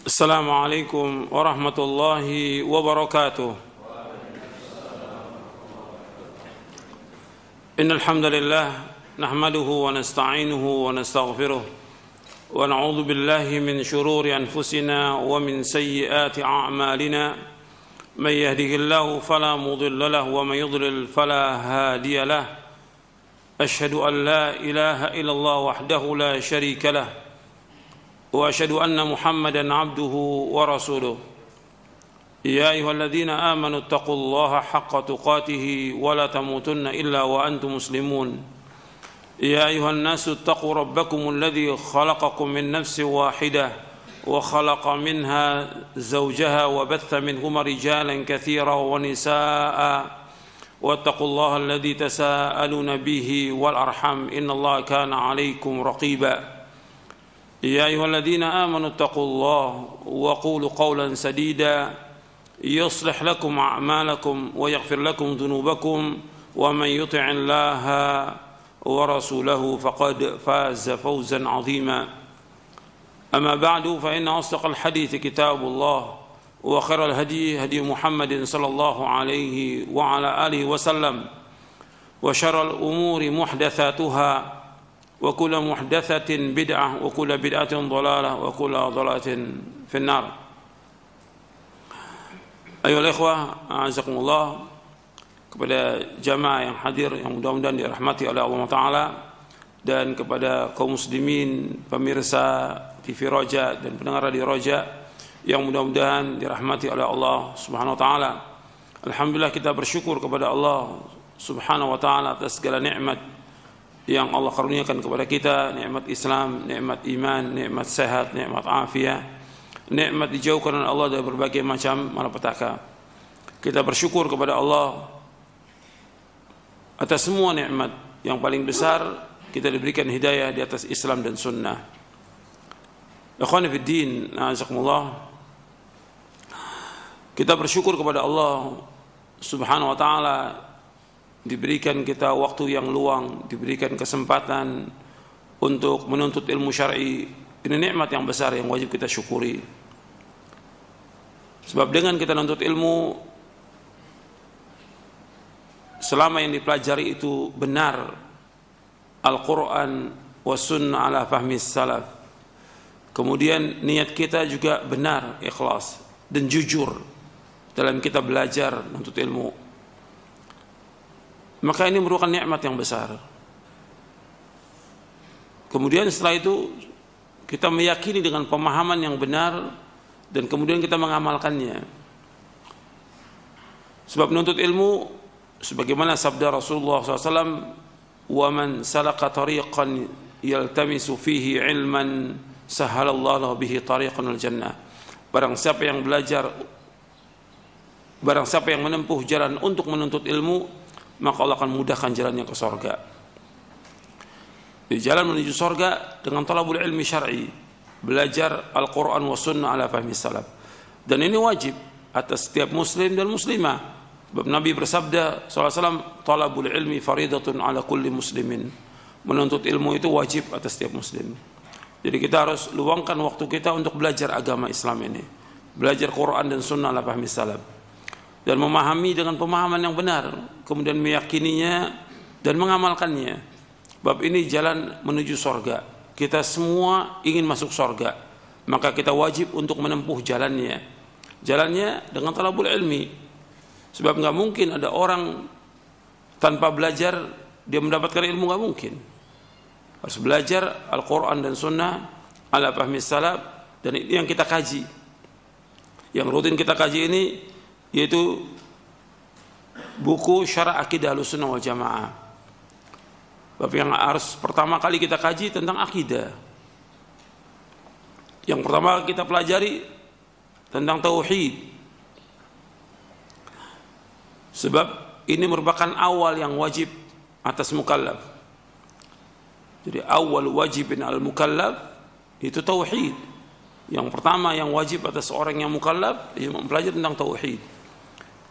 السلام عليكم ورحمة الله وبركاته. إن الحمد لله نحمده ونستعينه ونستغفره ونعوذ بالله من شرور أنفسنا ومن سيئات أعمالنا. من يهده الله فلا مضل له ومن يضلل فلا هادي له. أشهد أن لا إله إلا الله وحده لا شريك له وأشهد أن محمدا عبده ورسوله. يا أيها الذين آمنوا اتقوا الله حق تقاته ولا تموتن إلا وأنتم مسلمون. يا أيها الناس اتقوا ربكم الذي خلقكم من نفس واحدة وخلق منها زوجها وبث منهما رجالا كثيرا ونساء واتقوا الله الذي تساءلون به والأرحام إن الله كان عليكم رقيبا. يا أيها الذين آمنوا اتقوا الله وقولوا قولا سديدا يصلح لكم أعمالكم ويغفر لكم ذنوبكم ومن يطع الله ورسوله فقد فاز فوزا عظيما. أما بعد فإن أصدق الحديث كتاب الله وخير الهدي هدي محمد صلى الله عليه وعلى آله وسلم وشر الأمور محدثاتها وكل محدثة بدعة وكل بدعة ضلالة وكل ضلالة في النار. Ayolah ikhwah, a'azakumullah, kepada jamaah yang hadir yang mudah-mudahan dirahmati oleh Allah Ta'ala, dan kepada kaum muslimin pemirsa TV Roja dan pendengar Radio Roja yang mudah-mudahan dirahmati oleh Allah Subhanahu wa taala. Alhamdulillah, kita bersyukur kepada Allah Subhanahu wa taala atas segala nikmat yang Allah karuniakan kepada kita, nikmat Islam, nikmat iman, nikmat sehat, nikmat afiat, nikmat dijauhkan oleh Allah dari berbagai macam malapetaka. Kita bersyukur kepada Allah atas semua nikmat. Yang paling besar, kita diberikan hidayah di atas Islam dan sunnah. Ikhwani fid din, a'azakumullah, kita bersyukur kepada Allah Subhanahu wa taala diberikan kita waktu yang luang, diberikan kesempatan untuk menuntut ilmu syar'i. Ini nikmat yang besar yang wajib kita syukuri. Sebab dengan kita menuntut ilmu, selama yang dipelajari itu benar Al-Quran wa sunnah ala fahmi salaf, kemudian niat kita juga benar, ikhlas dan jujur dalam kita belajar menuntut ilmu, maka ini merupakan nikmat yang besar. Kemudian setelah itu kita meyakini dengan pemahaman yang benar dan kemudian kita mengamalkannya. Sebab menuntut ilmu, sebagaimana sabda Rasulullah SAW, wa man salaka tariqan yaltamisu fihi ilman sahalallahu lahu bihi tariqan al-jannah. Barang siapa yang belajar, barang siapa yang menempuh jalan untuk menuntut ilmu, maka Allah akan mudahkan jalannya ke surga. Di jalan menuju surga dengan talabul ilmi syar'i, belajar Al-Quran wa sunnah ala fahmi salaf. Dan ini wajib atas setiap muslim dan muslimah. Sebab Nabi bersabda SAW, talabul ilmi faridatun ala kulli muslimin. Menuntut ilmu itu wajib atas setiap muslim. Jadi kita harus luangkan waktu kita untuk belajar agama Islam ini, belajar Quran dan sunnah ala fahmi salaf, dan memahami dengan pemahaman yang benar, kemudian meyakininya dan mengamalkannya. Bab ini jalan menuju surga. Kita semua ingin masuk surga, maka kita wajib untuk menempuh jalannya. Jalannya dengan talabul ilmi. Sebab nggak mungkin ada orang tanpa belajar dia mendapatkan ilmu, nggak mungkin. Harus belajar Al-Quran dan Sunnah ala fahmi salaf, dan ini yang kita kaji. Yang rutin kita kaji ini yaitu buku Syarah Akidah Ahlussunnah wal Jamaah. Bab yang harus pertama kali kita kaji tentang akidah. Yang pertama kita pelajari tentang tauhid. Sebab ini merupakan awal yang wajib atas mukallaf. Jadi awal wajibin al mukallaf itu tauhid. Yang pertama yang wajib atas orang yang mukallaf ia mempelajari tentang tauhid.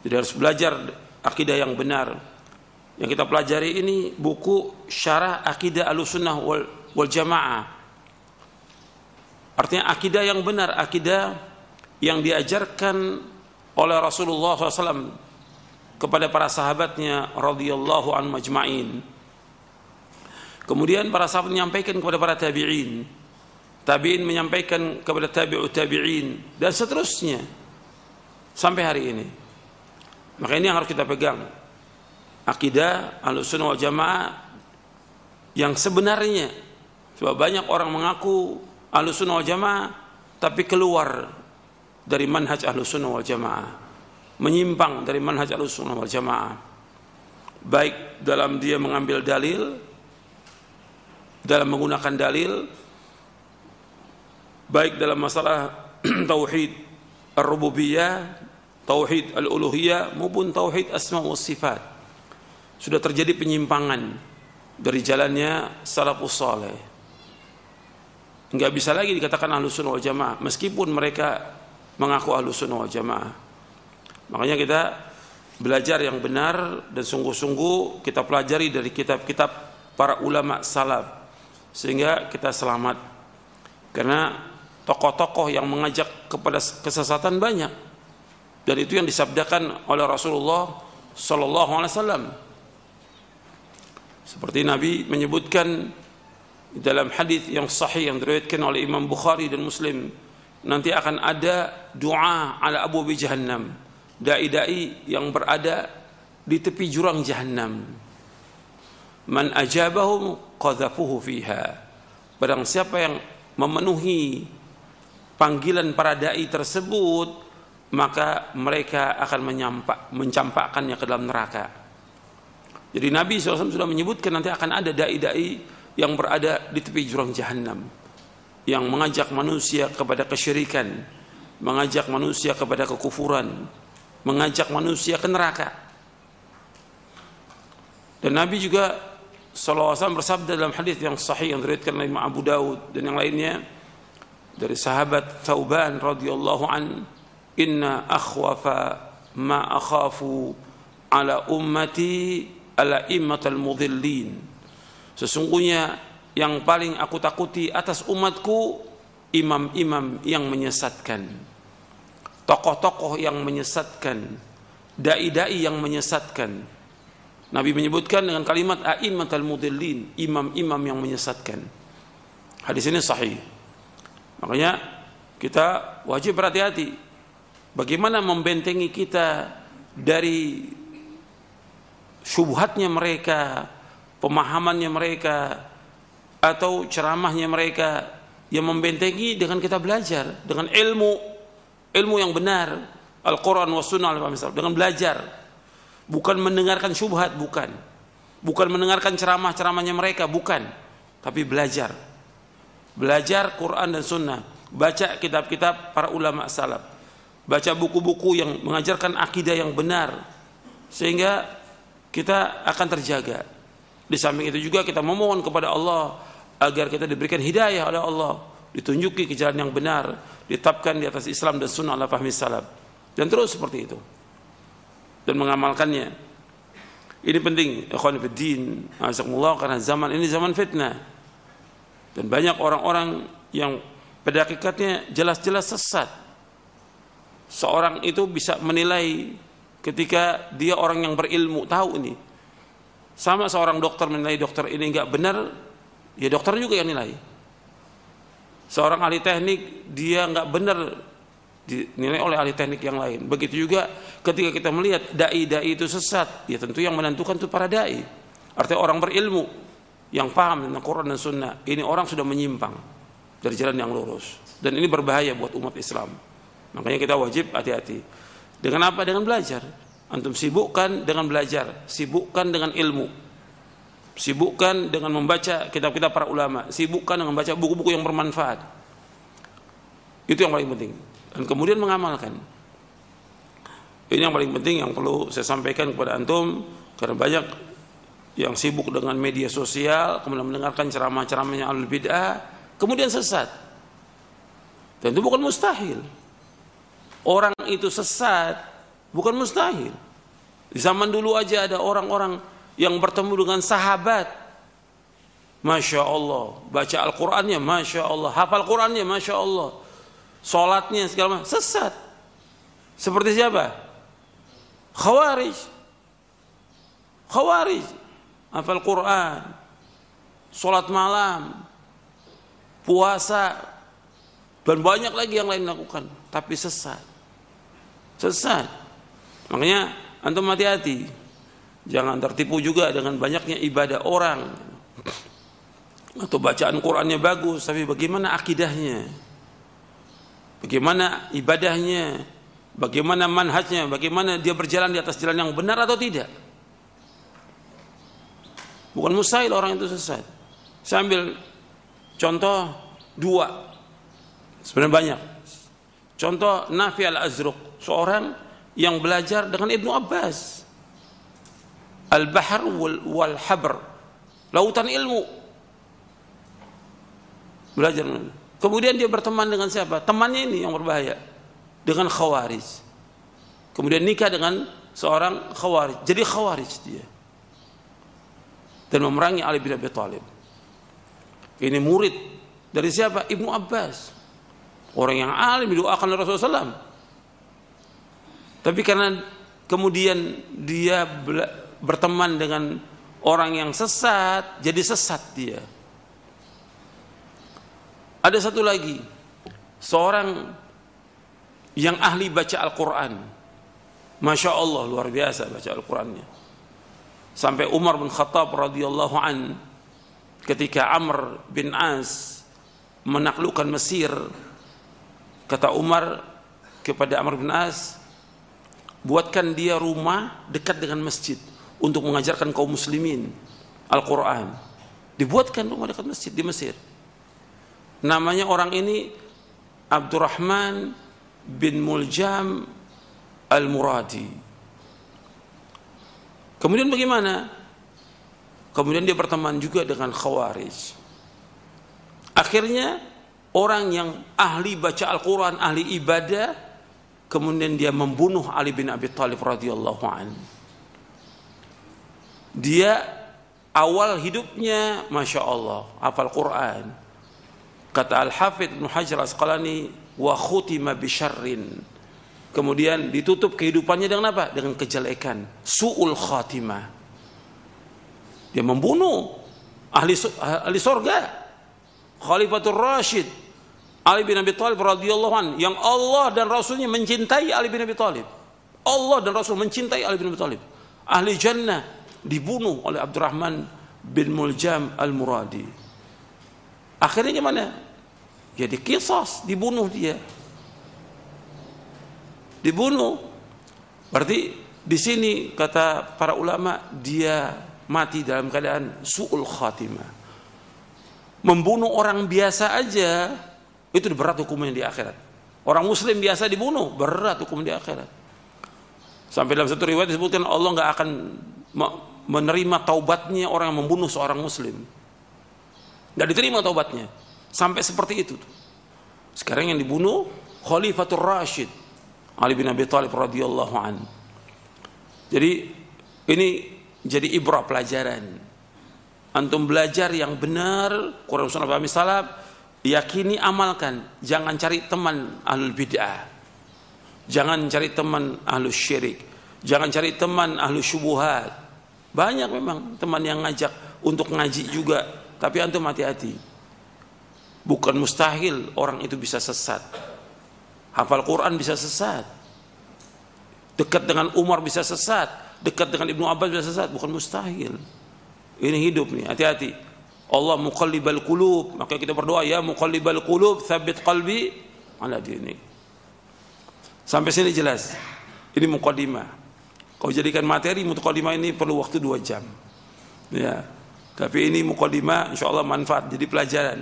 Jadi harus belajar akidah yang benar. Yang kita pelajari ini buku Syarah Akidah Ahlussunnah wal Jamaah. Artinya akidah yang benar, akidah yang diajarkan oleh Rasulullah SAW kepada para sahabatnya radhiyallahu anhum ajma'in. Kemudian para sahabat menyampaikan kepada para tabi'in, tabi'in menyampaikan kepada tabi'ut tabi'in, dan seterusnya sampai hari ini. Maka ini yang harus kita pegang, akidah Ahlussunnah wal Jamaah yang sebenarnya. Sebab banyak orang mengaku Ahlussunnah wal Jamaah tapi keluar dari manhaj Ahlussunnah wal Jamaah, menyimpang dari manhaj Ahlussunnah wal Jamaah, baik dalam dia mengambil dalil, dalam menggunakan dalil, baik dalam masalah tauhid ar-rububiyah, tauhid al-uluhiyah, maupun tauhid asma wa sifat. Sudah terjadi penyimpangan dari jalannya salafus saleh. Enggak bisa lagi dikatakan Ahlussunnah wal Jamaah meskipun mereka mengaku Ahlussunnah wal Jamaah. Makanya kita belajar yang benar dan sungguh-sungguh kita pelajari dari kitab-kitab para ulama salaf sehingga kita selamat. Karena tokoh-tokoh yang mengajak kepada kesesatan banyak, dan itu yang disabdakan oleh Rasulullah sallallahu alaihi wasallam. Seperti Nabi menyebutkan dalam hadis yang sahih yang diriwayatkan oleh Imam Bukhari dan Muslim, nanti akan ada doa ala abwabi jahannam, dai-dai yang berada di tepi jurang jahannam. Man ajabahum qadhafuhu fiha. Barang siapa yang memenuhi panggilan para dai tersebut, maka mereka akan mencampakkannya ke dalam neraka. Jadi Nabi SAW sudah menyebutkan nanti akan ada dai-dai yang berada di tepi jurang jahannam, yang mengajak manusia kepada kesyirikan, mengajak manusia kepada kekufuran, mengajak manusia ke neraka. Dan Nabi juga SAW bersabda dalam hadis yang sahih yang diriwayatkan oleh Imam Abu Dawud dan yang lainnya dari sahabat Thauban radhiyallahu an, inna akhwafa ma akhafu ala ummati ala immatal mudhillin. Sesungguhnya yang paling aku takuti atas umatku imam-imam yang menyesatkan, tokoh-tokoh yang menyesatkan, dai-dai yang menyesatkan. Nabi menyebutkan dengan kalimat a'immatal mudhillin, imam-imam yang menyesatkan. Hadis ini sahih. Makanya kita wajib berhati-hati bagaimana membentengi kita dari syubhatnya mereka, pemahamannya mereka, atau ceramahnya mereka, yang membentengi dengan kita belajar dengan ilmu yang benar, Al-Quran wa Sunnah, dengan belajar, bukan mendengarkan syubhat, bukan mendengarkan ceramah-ceramahnya mereka, bukan, tapi belajar Quran dan Sunnah, baca kitab-kitab para ulama salaf, baca buku-buku yang mengajarkan akidah yang benar, sehingga kita akan terjaga. Di samping itu juga kita memohon kepada Allah agar kita diberikan hidayah oleh Allah, ditunjuki ke jalan yang benar, ditetapkan di atas Islam dan Sunnah ala fahmi salaf, dan terus seperti itu dan mengamalkannya. Ini penting, ikhwan fiddin, azakumullah, karena zaman ini zaman fitnah dan banyak orang-orang yang pada hakikatnya jelas-jelas sesat. Seorang itu bisa menilai ketika dia orang yang berilmu, tahu ini. Sama seorang dokter menilai dokter ini enggak benar, ya dokter juga yang nilai. Seorang ahli teknik dia enggak benar, dinilai oleh ahli teknik yang lain. Begitu juga ketika kita melihat dai-dai itu sesat, ya tentu yang menentukan itu para dai. Artinya orang berilmu yang paham tentang Quran dan Sunnah, ini orang sudah menyimpang dari jalan yang lurus, dan ini berbahaya buat umat Islam. Makanya kita wajib hati-hati. Dengan apa? Dengan belajar. Antum sibukkan dengan belajar, sibukkan dengan ilmu, sibukkan dengan membaca kitab-kitab para ulama, sibukkan dengan membaca buku-buku yang bermanfaat. Itu yang paling penting. Dan kemudian mengamalkan. Ini yang paling penting yang perlu saya sampaikan kepada antum, karena banyak yang sibuk dengan media sosial, kemudian mendengarkan ceramah-ceramahnya ahlul bid'ah, kemudian sesat. Dan itu bukan mustahil. Orang itu sesat bukan mustahil. Di zaman dulu aja ada orang-orang yang bertemu dengan sahabat Masya Allah. Baca Al-Qurannya, Masya Allah. Hafal Qurannya, Masya Allah. Sholatnya, segala macam. Sesat. Seperti siapa? Khawarij. Khawarij. Hafal Quran. Sholat malam. Puasa. Dan banyak lagi yang lain lakukan. Tapi sesat. Sesat. Makanya antum hati-hati. Jangan tertipu juga dengan banyaknya ibadah orang. Atau bacaan Qurannya bagus, tapi bagaimana akidahnya? Bagaimana ibadahnya? Bagaimana manhajnya? Bagaimana dia berjalan di atas jalan yang benar atau tidak? Bukan mustahil orang itu sesat. Saya ambil contoh 2. Sebenarnya banyak. Contoh Nafi al-Azruq, seorang yang belajar dengan Ibnu Abbas. Al-Bahr wal-Habr, lautan ilmu. Belajar. Kemudian dia berteman dengan siapa? Temannya ini yang berbahaya, dengan Khawarij. Kemudian nikah dengan seorang Khawarij. Jadi Khawarij dia. Dan memerangi Ali bin Abi Thalib. Ini murid dari siapa? Ibnu Abbas. Orang yang alim didoakan oleh Rasulullah SAW. Tapi karena kemudian dia berteman dengan orang yang sesat, jadi sesat dia. Ada satu lagi, seorang yang ahli baca Al-Quran. Masya Allah, luar biasa baca Al-Qurannya. Sampai Umar bin Khattab radhiyallahu an, ketika Amr bin As menaklukkan Mesir, kata Umar kepada Amr bin As, buatkan dia rumah dekat dengan masjid untuk mengajarkan kaum muslimin Al-Quran. Dibuatkan rumah dekat masjid di Mesir. Namanya orang ini Abdurrahman bin Muljam Al-Muradi. Kemudian bagaimana? Kemudian dia berteman juga dengan Khawarij. Akhirnya orang yang ahli baca Al-Quran, ahli ibadah, kemudian dia membunuh Ali bin Abi Thalib radhiyallahu anhu. Dia awal hidupnya Masya Allah hafal Quran. Kata Al-Hafidh Ibnu Hajar Asqalani, wa khutima bisyarrin. Kemudian ditutup kehidupannya dengan apa? Dengan kejelekan, su'ul khatimah. Dia membunuh ahli surga, Khalifatul Rashid Ali bin Abi Thalib radhiyallahu anhu, yang Allah dan Rasulnya mencintai Ali bin Abi Thalib. Allah dan Rasul mencintai Ali bin Abi Thalib. Ahli jannah dibunuh oleh Abdurrahman bin Muljam Al-Muradi. Akhirnya gimana? Jadi qisas, dibunuh dia. Dibunuh. Berarti di sini kata para ulama dia mati dalam keadaan su'ul khatimah. Membunuh orang biasa aja itu berat hukumnya di akhirat. Orang muslim biasa dibunuh, berat hukum di akhirat. Sampai dalam satu riwayat disebutkan Allah nggak akan menerima taubatnya orang yang membunuh seorang muslim. Nggak diterima taubatnya. Sampai seperti itu. Sekarang yang dibunuh Khalifatul Rashid Ali bin Abi Thalib radhiyallahu anhu. Jadi ini jadi ibrah pelajaran. Antum belajar yang benar, Quran Sunnah Fahmi Salaf, yakini, amalkan. Jangan cari teman ahlul bid'ah. Jangan cari teman ahlus syirik. Jangan cari teman ahlus syubuhat. Banyak memang teman yang ngajak untuk ngaji juga, tapi antum hati-hati. Bukan mustahil orang itu bisa sesat. Hafal Quran bisa sesat. Dekat dengan Umar bisa sesat. Dekat dengan Ibnu Abbas bisa sesat. Bukan mustahil. Ini hidup nih, hati-hati. Allah muqallibal qulub, maka kita berdoa, ya muqallibal qulub tsabbit qalbi ala dinik. Sampai sini jelas. Ini muqaddimah. Kau jadikan materi muqaddimah ini perlu waktu 2 jam. Ya. Tapi ini muqaddimah insyaallah manfaat, jadi pelajaran.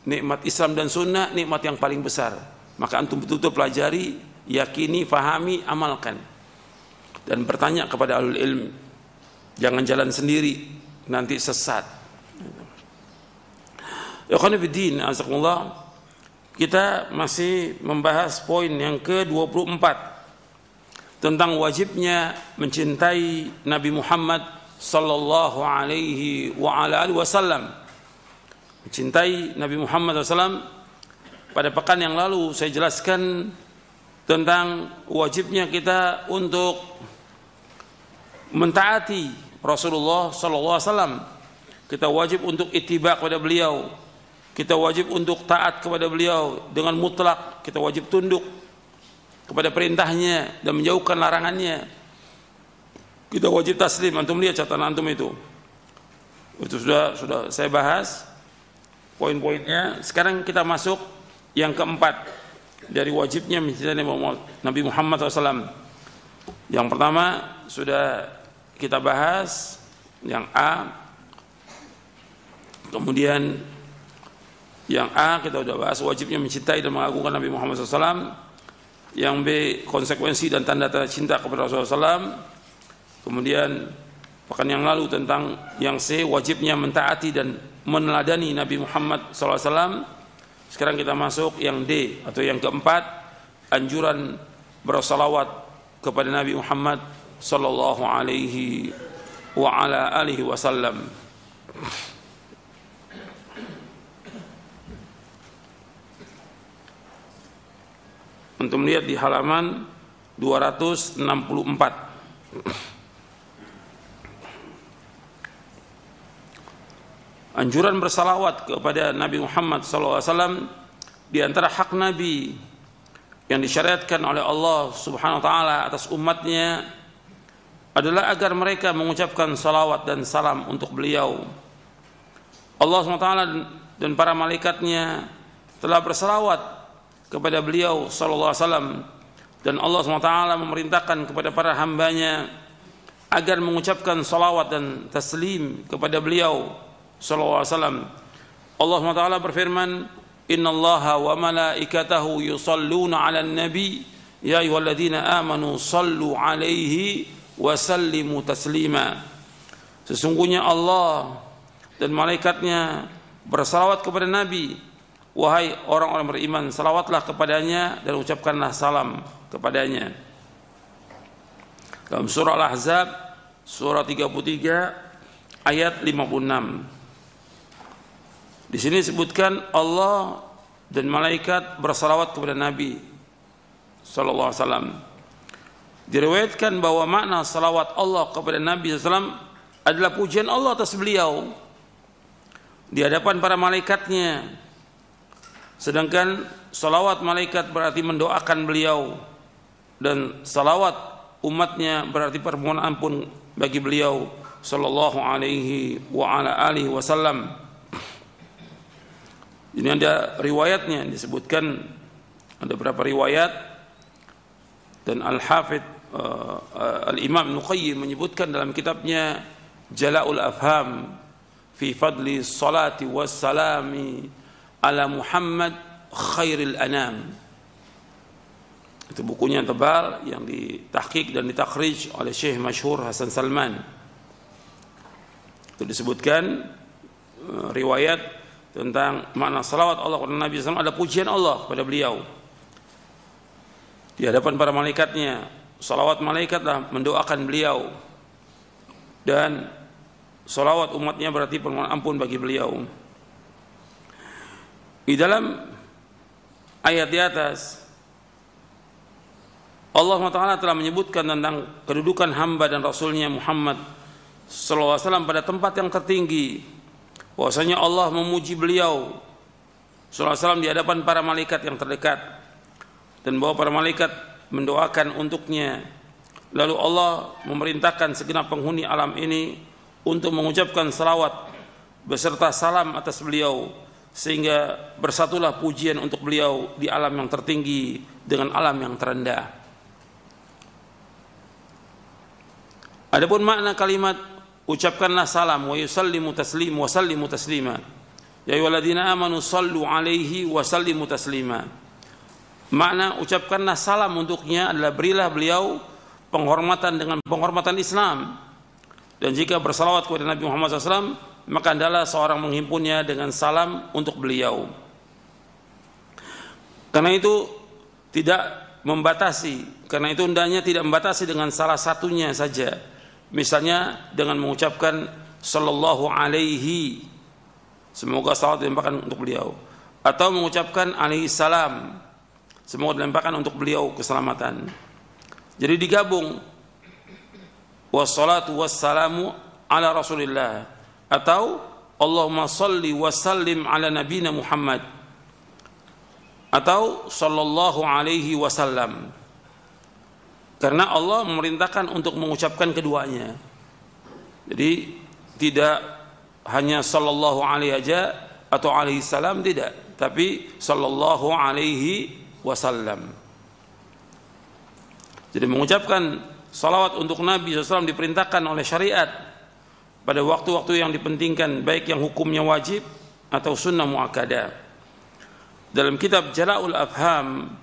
Nikmat Islam dan sunnah, nikmat yang paling besar. Maka antum betul-betul pelajari, yakini, fahami, amalkan. Dan bertanya kepada ahlul ilm. Jangan jalan sendiri, nanti sesat. Ikhwanuddin, azakumullah, kita masih membahas poin yang ke-24 tentang wajibnya mencintai Nabi Muhammad sallallahu alaihi wa ala alihi wasallam mencintai Nabi Muhammad SAW. Pada pekan yang lalu saya jelaskan tentang wajibnya kita untuk mentaati Rasulullah SAW. Kita wajib untuk ittiba kepada beliau. Kita wajib untuk taat kepada beliau dengan mutlak. Kita wajib tunduk kepada perintahnya dan menjauhkan larangannya. Kita wajib taslim. Antum lihat catatan antum itu sudah saya bahas poin-poinnya. Sekarang kita masuk yang keempat dari wajibnya mencintai Nabi Muhammad SAW. Yang pertama sudah kita bahas, yang A. Kemudian yang A kita sudah bahas, wajibnya mencintai dan mengagungkan Nabi Muhammad SAW. Yang B, konsekuensi dan tanda-tanda cinta kepada Rasulullah SAW. Kemudian pekan yang lalu tentang yang C, wajibnya mentaati dan meneladani Nabi Muhammad SAW. Sekarang kita masuk yang D atau yang keempat, anjuran bersalawat kepada Nabi Muhammad sallallahu alaihi wa ala alihi wasallam. Untuk melihat di halaman 264. Anjuran bersalawat kepada Nabi Muhammad SAW di antara hak Nabi yang disyariatkan oleh Allah Subhanahu wa taala atas umatnya adalah agar mereka mengucapkan salawat dan salam untuk beliau. Allah Subhanahu wa taala dan para malaikatnya telah bersalawat kepada beliau sallallahu alaihi wasallam, dan Allah Subhanahu wa taala memerintahkan kepada para hambanya agar mengucapkan salawat dan taslim kepada beliau sallallahu alaihi wasallam. Allah SWT berfirman, innallaha wa malaikatahu yusalluna 'alan nabi ya ayyuhalladzina amanu sallu 'alaihi wa sallimu taslima. Sesungguhnya Allah dan malaikatnya bersalawat kepada Nabi, wahai orang-orang beriman, salawatlah kepadanya dan ucapkanlah salam kepadanya. Dalam surah Al-Ahzab surah 33 ayat 56. Di sini disebutkan Allah dan malaikat bersalawat kepada Nabi sallallahu alaihi wasallam. Diriwayatkan bahwa makna salawat Allah kepada Nabi sallallahu alaihi wasallam adalah pujian Allah atas beliau di hadapan para malaikatnya. Sedangkan salawat malaikat berarti mendoakan beliau, dan salawat umatnya berarti permohonan ampun bagi beliau sallallahu alaihi wa ala alihi wasallam. Ini ada riwayatnya, disebutkan ada beberapa riwayat, dan Al-Hafidh Al-Imam Ibnu Qayyim menyebutkan dalam kitabnya Jala'ul Afham fi fadli salati wassalami ala Muhammad khairil anam. Itu bukunya yang tebal yang ditahqiq dan ditakhrij oleh Syekh Masyhur Hasan Salman. Itu disebutkan riwayat tentang makna salawat Allah kepada Nabi SAW ada pujian Allah kepada beliau di hadapan para malaikatnya. Salawat malaikatlah mendoakan beliau, dan salawat umatnya berarti permohonan ampun bagi beliau. Di dalam ayat di atas Allah SWT telah menyebutkan tentang kedudukan hamba dan Rasulnya Muhammad SAW pada tempat yang tertinggi, bahwasanya Allah memuji beliau sallallahu alaihi wasallam di hadapan para malaikat yang terdekat, dan bahwa para malaikat mendoakan untuknya. Lalu Allah memerintahkan segenap penghuni alam ini untuk mengucapkan salawat beserta salam atas beliau, sehingga bersatulah pujian untuk beliau di alam yang tertinggi dengan alam yang terendah. Adapun makna kalimat ucapkanlah salam wa yusallimu taslim wa sallimu taslima, ya ayyuhalladzina amanu sallu alaihi wa sallimu taslima. Makna ucapkanlah salam untuknya adalah berilah beliau penghormatan dengan penghormatan Islam, dan jika bersalawat kepada Nabi Muhammad SAW maka adalah seorang menghimpunnya dengan salam untuk beliau. Karena itu tidak membatasi, karena itu hendaknya tidak membatasi dengan salah satunya saja. Misalnya dengan mengucapkan sallallahu alaihi semoga salawat dilemparkan untuk beliau, atau mengucapkan alaihi salam, semoga dilemparkan untuk beliau keselamatan. Jadi digabung wassalatu wassalamu ala Rasulillah, atau Allahumma salli wa sallim ala nabiyina Muhammad, atau sallallahu alaihi wasallam. Karena Allah memerintahkan untuk mengucapkan keduanya. Jadi tidak hanya sallallahu alaihi aja atau alaihi salam, tidak, tapi sallallahu alaihi wasallam. Jadi mengucapkan salawat untuk Nabi SAW diperintahkan oleh syariat pada waktu-waktu yang dipentingkan, baik yang hukumnya wajib atau sunnah muakkadah. Dalam kitab Jala'ul Afham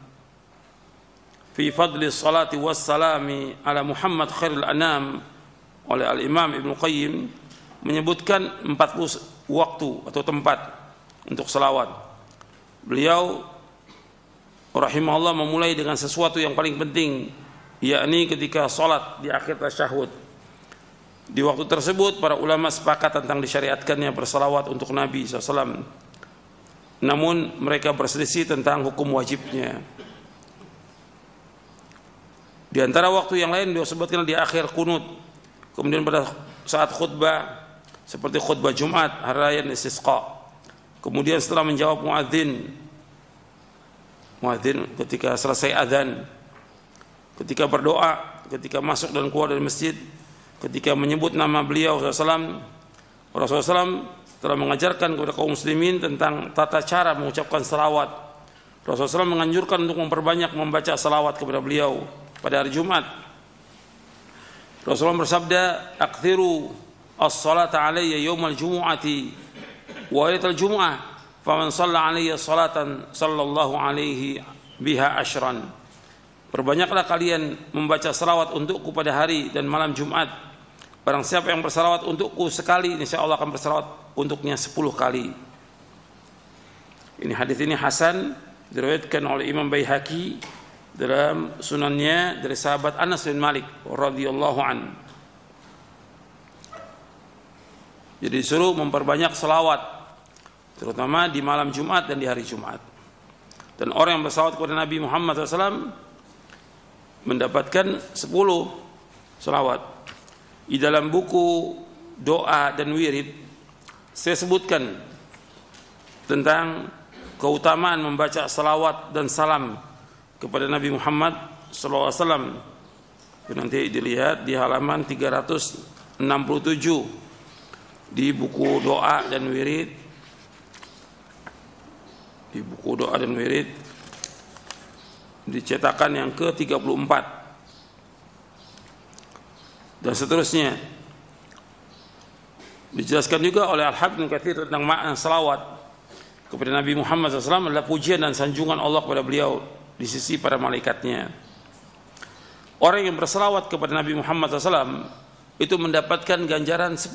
fi fadli salati wassalami ala Muhammad khairul anam oleh Al-Imam Ibnu Qayyim menyebutkan 40 waktu atau tempat untuk salawat. Beliau rahimahullah memulai dengan sesuatu yang paling penting, yakni ketika salat di akhir tasyahud. Di waktu tersebut para ulama sepakat tentang disyariatkannya bersalawat untuk Nabi SAW. Namun mereka berselisih tentang hukum wajibnya. Di antara waktu yang lain disebutkan di akhir kunut, kemudian pada saat khutbah seperti khutbah Jumat, hari raya Istisqa. Kemudian setelah menjawab muadzin ketika selesai azan, ketika berdoa, ketika masuk dan keluar dari masjid, ketika menyebut nama beliau SAW. Rasulullah SAW telah mengajarkan kepada kaum muslimin tentang tata cara mengucapkan salawat. Rasulullah SAW menganjurkan untuk memperbanyak membaca salawat kepada beliau pada hari Jumat. Rasulullah bersabda, "Aktsiru as-salata alayya yaumal jumu'ati wa lailatal jumu'ah, faman shalla alayya salatan sallallahu alaihi biha asyran." Perbanyaklah kalian membaca salawat untukku pada hari dan malam Jumat. Barang siapa yang bersalawat untukku sekali, insyaallah akan bersalawat untuknya 10 kali. Ini hadis ini hasan, diriwayatkan oleh Imam Baihaqi dalam sunannya dari sahabat Anas bin Malik radhiyallahu an. Jadi disuruh memperbanyak salawat, terutama di malam Jumat dan di hari Jumat. Dan orang yang bersalawat kepada Nabi Muhammad SAW mendapatkan 10 salawat. Di dalam buku doa dan wirid saya sebutkan tentang keutamaan membaca salawat dan salam kepada Nabi Muhammad SAW. Nanti dilihat di halaman 367 di buku doa dan wirid. Di buku doa dan wirid dicetakan yang ke-34 dan seterusnya. Dijelaskan juga oleh Al-Hafidz Ibnu Katsir tentang makna salawat kepada Nabi Muhammad SAW adalah pujian dan sanjungan Allah kepada beliau di sisi para malaikatnya. Orang yang bersalawat kepada Nabi Muhammad SAW itu mendapatkan ganjaran 10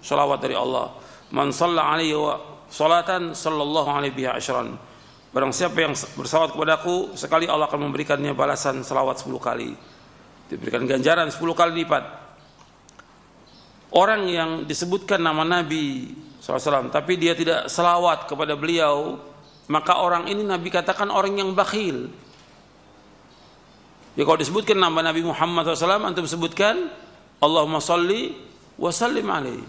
salawat dari Allah. Man shalla alaihi wa salatan sallallahu alaihi biha asyran. Barang siapa yang bersalawat kepadaku sekali, Allah akan memberikannya balasan salawat 10 kali. Diberikan ganjaran 10 kali lipat. Orang yang disebutkan nama Nabi SAW tapi dia tidak salawat kepada beliau, maka orang ini Nabi katakan orang yang bakhil. Ya, kalau disebutkan nama Nabi Muhammad SAW, antum sebutkan Allahumma salli wa sallim alaihi.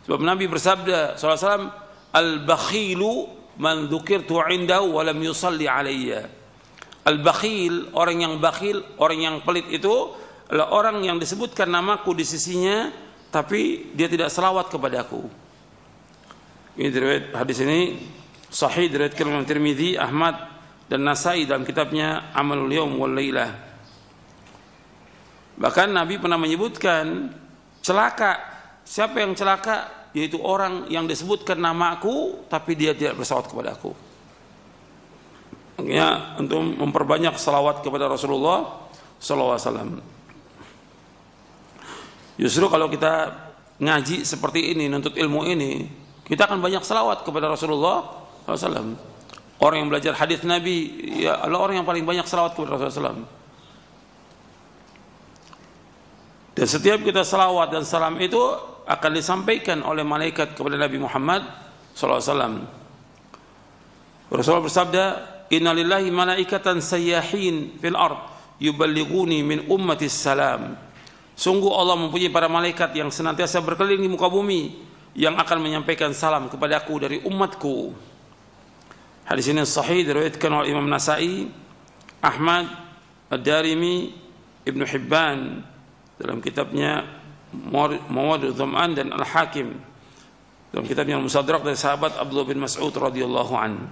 Sebab Nabi bersabda SAW, al-bakhilu man dzukirtu indahu wa lam yusalli alayya. Al-bakhil, orang yang bakhil, orang yang pelit itu adalah orang yang disebutkan namaku di sisinya tapi dia tidak selawat kepadaku. Ini diriwayat, hadis ini sahih diriwayatkan oleh Tirmidzi, Ahmad dan Nasai dalam kitabnya Amalul Yaum wal Lailah. Bahkan Nabi pernah menyebutkan celaka. Siapa yang celaka? Yaitu orang yang disebutkan namaku tapi dia tidak bersalawat kepadaku. Makanya untuk memperbanyak salawat kepada Rasulullah SAW. Justru kalau kita ngaji seperti ini, nuntut ilmu ini, kita akan banyak salawat kepada Rasulullah SAW. Orang yang belajar hadis Nabi, ya adalah orang yang paling banyak salawat kepada Rasulullah SAW. Dan setiap kita salawat dan salam itu akan disampaikan oleh malaikat kepada Nabi Muhammad sallallahu alaihi wasallam. Rasulullah bersabda, "Innalillahi malaikatan sayyahin fil ard yuballighuni min ummati salam." Sungguh Allah mempunyai para malaikat yang senantiasa berkeliling di muka bumi yang akan menyampaikan salam kepadaku dari umatku. Hadis ini sahih diriwayatkan oleh Imam Nasa'i, Ahmad, Ad-Darimi, Ibnu Hibban dalam kitabnya Mawadud Dhama'an dan Al-Hakim dalam kitabnya Al-Musadrak dari sahabat Abdullah bin Mas'ud radhiyallahu an.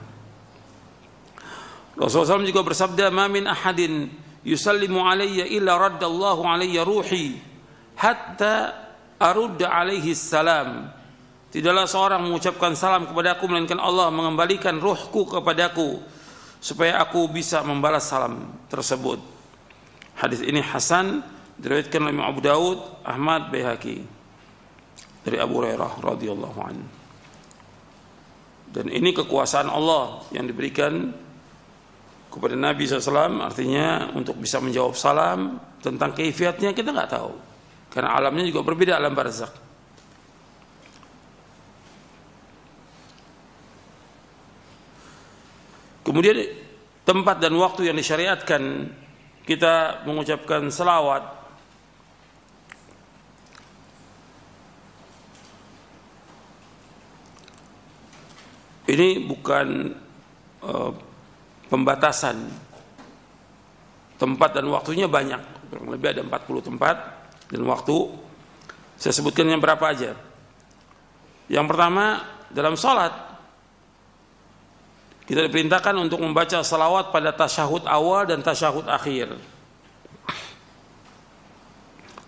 Rasulullah SAW juga bersabda, "Ma min ahadin yusallimu alayya illa raddallahu alayya ruhi hatta arudda alaihi salam." Tidaklah seorang mengucapkan salam kepadaku melainkan Allah mengembalikan ruhku kepadaku supaya aku bisa membalas salam tersebut. Hadis ini hasan diriwayatkan oleh Imam Abu Daud, Ahmad, Baihaqi dari Abu Hurairah radhiyallahu anhu. Dan ini kekuasaan Allah yang diberikan kepada Nabi SAW, artinya untuk bisa menjawab salam. Tentang kaifiatnya kita nggak tahu, karena alamnya juga berbeda, alam barzakh. Kemudian tempat dan waktu yang disyariatkan kita mengucapkan selawat ini bukan pembatasan. Tempat dan waktunya banyak, kurang lebih ada 40 tempat dan waktu. Saya sebutkan yang berapa aja. Yang pertama, dalam salat kita diperintahkan untuk membaca salawat pada tasyahud awal dan tasyahud akhir.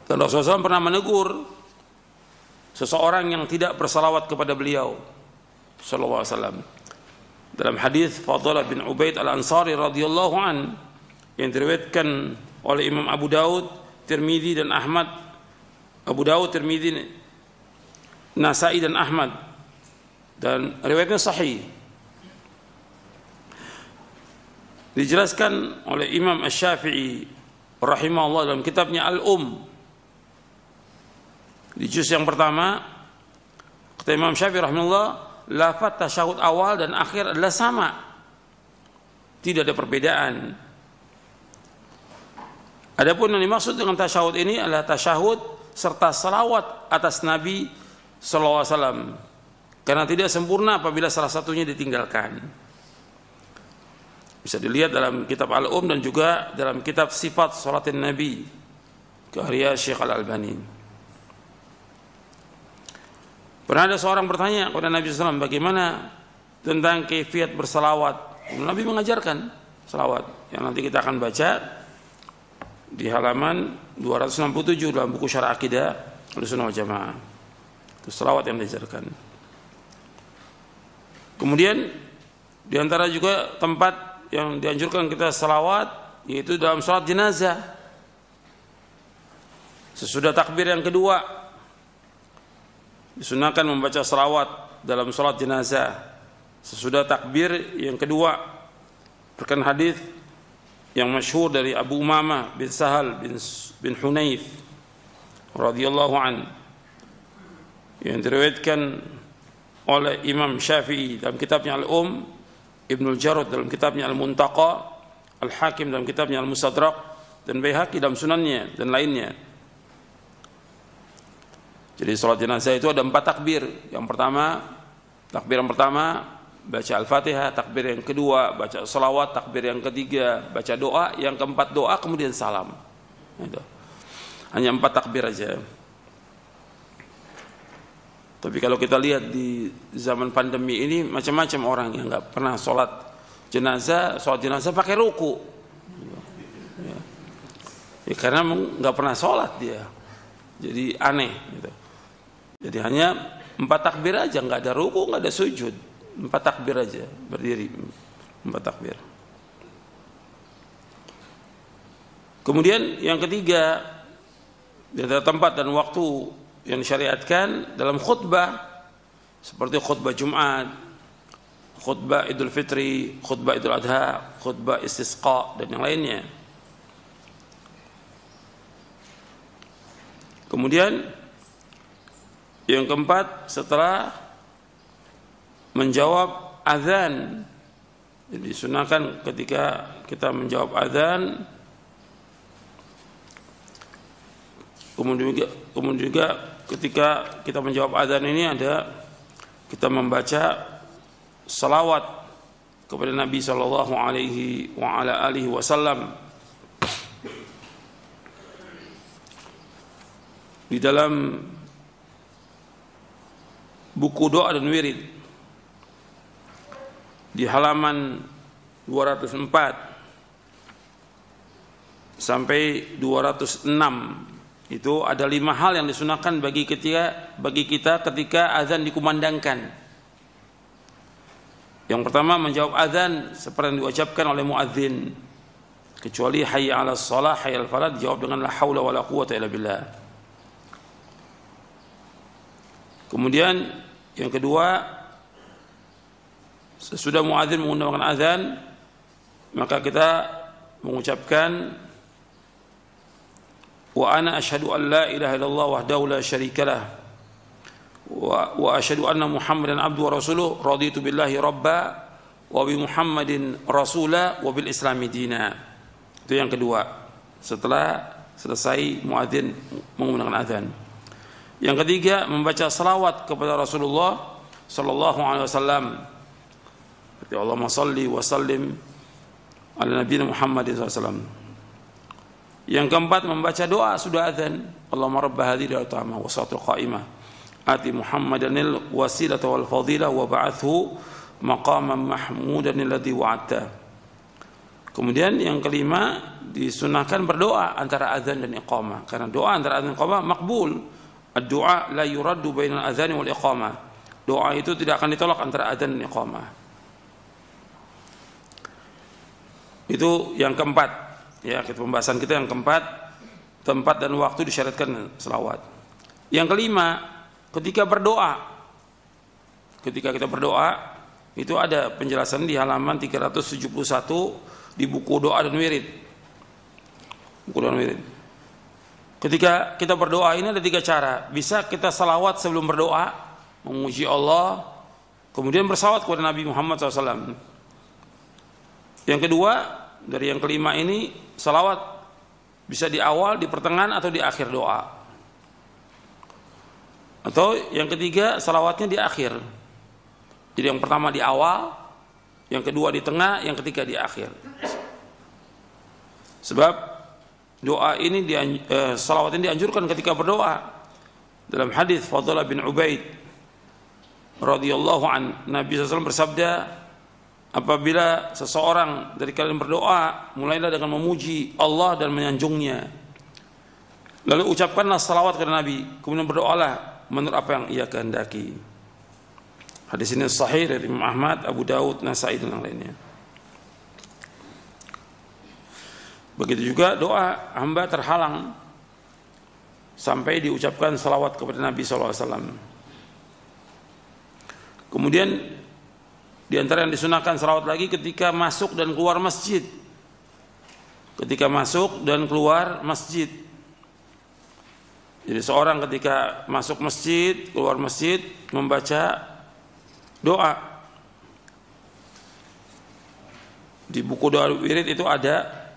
Dan Rasulullah SAW pernah menegur seseorang yang tidak bersalawat kepada beliau sallallahu alaihi wasallam. Dalam hadis Fadhalah bin Ubaid Al-Ansari radhiyallahu an yang diriwayatkan oleh Imam Abu Daud, Tirmidzi dan Ahmad. Abu Daud, Tirmidzi, Nasa'i dan Ahmad, dan riwayatnya sahih. Dijelaskan oleh Imam Asy-Syafi'i rahimahullah dalam kitabnya Di juz yang pertama, kata Imam Syafi'i rahimahullah, lafaz tasyahud awal dan akhir adalah sama. Tidak ada perbedaan. Adapun yang dimaksud dengan tasyahud ini adalah tasyahud serta salawat atas Nabi sallallahu alaihi wasallam. Karena tidak sempurna apabila salah satunya ditinggalkan. Bisa dilihat dalam kitab dan juga dalam kitab Sifat Salatin Nabi karya Syekh Al-Albani. Pernah ada seorang bertanya kepada Nabi SAW, bagaimana tentang kaifiat bersalawat? Nabi mengajarkan salawat yang nanti kita akan baca di halaman 267 dalam buku Syarah Aqidah Ahlussunnah wal Jamaah. Itu salawat yang diajarkan. Kemudian di antara juga tempat yang dianjurkan kita salawat yaitu dalam salat jenazah. Sesudah takbir yang kedua disunahkan membaca salawat dalam salat jenazah. Sesudah takbir yang kedua, berkan hadis yang masyhur dari Abu Umamah bin Sahal bin Hunayf radhiyallahu an yang diriwayatkan oleh Imam Syafi'i dalam kitabnya Ibnul Jarud dalam kitabnya Al-Muntaqa, Al-Hakim dalam kitabnya Al-Musadrak, dan Baihaqi dalam sunannya dan lainnya. Jadi salat jenazah itu ada 4 takbir. Yang pertama, takbir yang pertama baca Al-Fatihah, takbir yang kedua baca salawat, takbir yang ketiga baca doa, yang keempat doa kemudian salam. Itu. Hanya 4 takbir aja. Tapi kalau kita lihat di zaman pandemi ini macam-macam orang yang nggak pernah sholat jenazah pakai ruku, ya, karena nggak pernah sholat dia, jadi aneh. Gitu. Jadi hanya 4 takbir aja, nggak ada ruku, nggak ada sujud, 4 takbir aja berdiri, 4 takbir. Kemudian yang ketiga, di antara tempat dan waktu yang disyariatkan dalam khutbah seperti khutbah Jumat, khutbah Idul Fitri, khutbah Idul Adha, khutbah Istisqa dan yang lainnya. Kemudian yang keempat, setelah menjawab azan. Jadi sunahkan ketika kita menjawab azan, kemudian juga ketika kita menjawab azan ini ada kita membaca salawat kepada Nabi sallallahu alaihi wa ala alihi wasallam. Di dalam buku doa dan wirid di halaman 204 sampai 206 itu ada 5 hal yang disunahkan bagi kita ketika azan dikumandangkan. Yang pertama, menjawab azan seperti yang diucapkan oleh muadzin, kecuali hayya 'alas shalah, hayya 'alal falah dijawab dengan la haula wala quwwata illa billah. Kemudian yang kedua, sesudah muadzin mengumandangkan azan, maka kita mengucapkan wa ana asyhadu an la ilaha illallah wahdahu la syarikalah wa asyhadu anna muhammadan abduhu wa rasuluh raditu billahi rabba wa bi muhammadin rasula wa bil islami dina. Itu yang kedua setelah selesai muadzin mengumandangkan azan. Yang ketiga, membaca salawat kepada Rasulullah sallallahu alaihi wasallam. Seperti Allahumma shalli wa sallim ala nabiyina Muhammadin sallallahu alaihi wasallam. Yang keempat, membaca doa sudah azan. Allahumma rabb hadhihi al-ta'amah wa salatul qa'imah ati Muhammadanil wasilata wal fadilah wa ba'athu maqaman mahmudan alladhi wa'adta. Kemudian yang kelima, disunahkan berdoa antara azan dan iqamah, karena doa antara azan dan iqamah makbul. Ad-du'a la yuraddu bainal azan wal iqamah. Doa itu tidak akan ditolak antara azan dan iqamah. Itu yang keempat. Ya, pembahasan kita yang keempat, tempat dan waktu disyaratkan selawat. Yang kelima, ketika kita berdoa, itu ada penjelasan di halaman 371 di buku doa dan wirid. Buku doa dan wirid. Ketika kita berdoa ini ada 3 cara. Bisa kita salawat sebelum berdoa, memuji Allah, kemudian bersalawat kepada Nabi Muhammad SAW. Yang kedua, dari yang kelima ini, salawat bisa di awal, di pertengahan, atau di akhir doa. Atau yang ketiga, salawatnya di akhir. Jadi yang pertama di awal, yang kedua di tengah, yang ketiga di akhir. Sebab doa ini salawat ini dianjurkan ketika berdoa. Dalam hadis Fadhalah bin Ubaid radhiyallahu an, Nabi SAW bersabda, apabila seseorang dari kalian berdoa, mulailah dengan memuji Allah dan menyanjungnya. Lalu ucapkanlah salawat kepada Nabi, kemudian berdoalah menurut apa yang ia kehendaki. Hadis ini sahih dari Imam Ahmad, Abu Daud, Nasai dan yang lainnya. Begitu juga doa hamba terhalang sampai diucapkan salawat kepada Nabi SAW. Kemudian di antara yang disunahkan salawat lagi ketika masuk dan keluar masjid. Ketika masuk dan keluar masjid. Jadi seorang ketika masuk masjid, keluar masjid membaca doa. Di buku doa wirid itu ada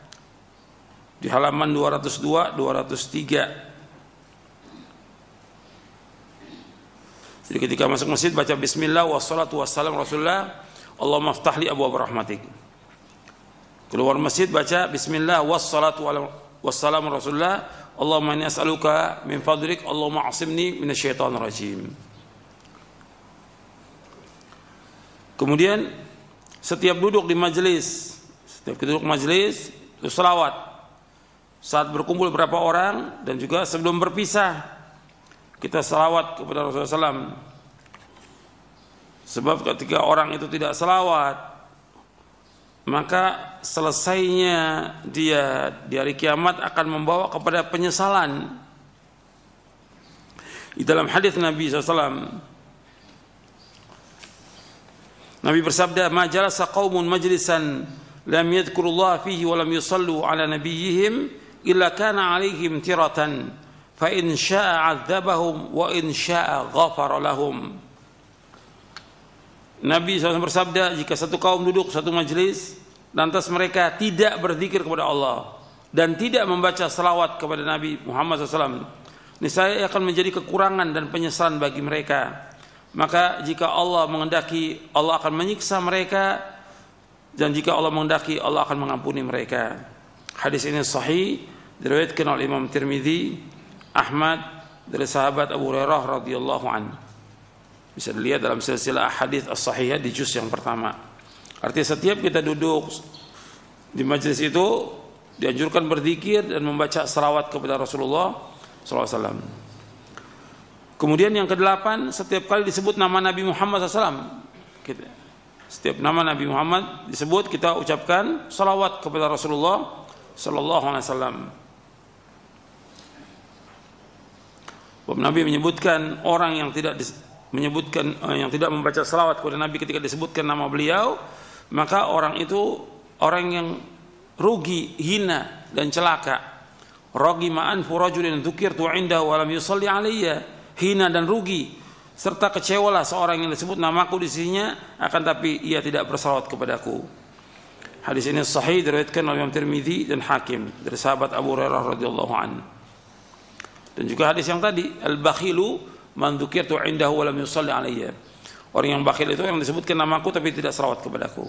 di halaman 202, 203. Jadi ketika masuk masjid baca bismillah wassalatu wassalamu rasulullah Allahumma aftahli abwaab rahmatik. Keluar masjid baca bismillah wassalatu wassalamu rasulullah Allahumma inni as'aluka min fadlik Allahumma asimni minasyaitonir rajim. Kemudian setiap duduk di majelis, setiap duduk majelis itu selawat. Saat berkumpul beberapa orang dan juga sebelum berpisah kita selawat kepada Rasulullah SAW. Sebab ketika orang itu tidak selawat, maka selesainya dia di hari kiamat akan membawa kepada penyesalan. Di dalam hadis Nabi SAW, Nabi bersabda, "Ma jalasa qaumun majlisan lam yadhkurullaha fihi wa lam yusallu ala nabiyyihim illa kana alaihim tiratan fa in syaa'a 'adzabahum wa in syaa'a ghafara lahum." Nabi SAW bersabda, jika satu kaum duduk satu majelis, lantas mereka tidak berzikir kepada Allah dan tidak membaca salawat kepada Nabi Muhammad SAW, niscaya akan menjadi kekurangan dan penyesalan bagi mereka. Maka jika Allah menghendaki, Allah akan menyiksa mereka, dan jika Allah menghendaki, Allah akan mengampuni mereka. Hadis ini sahih, diriwayatkan oleh Imam Tirmidzi, Ahmad, dari sahabat Abu Hurairah radhiyallahu anhu. Bisa dilihat dalam silsilah hadis as-sahihah di juz yang pertama. Artinya setiap kita duduk di majelis itu dianjurkan berzikir dan membaca salawat kepada Rasulullah SAW. Kemudian yang ke-8, setiap kali disebut nama Nabi Muhammad SAW, setiap nama Nabi Muhammad disebut, kita ucapkan salawat kepada Rasulullah SAW. Nabi menyebutkan orang yang tidak membaca salawat kepada Nabi ketika disebutkan nama beliau, maka orang itu orang yang rugi, hina dan celaka. Ragima anfu rajulin dzukirtu indahu wa lam yusalli alayya, hina dan rugi serta kecewalah seorang yang disebut namaku di sisinya, akan tapi ia tidak bersalawat kepadaku. Hadis ini sahih, diriwayatkan oleh Imam Tirmidzi dan Hakim dari sahabat Abu Hurairah radhiyallahu anhu. Dan juga hadis yang tadi, al-bakhilu man dzukirtu indahu wa lam yusalli alayya. Orang yang bakhil itu yang disebutkan namaku tapi tidak salawat kepadaku.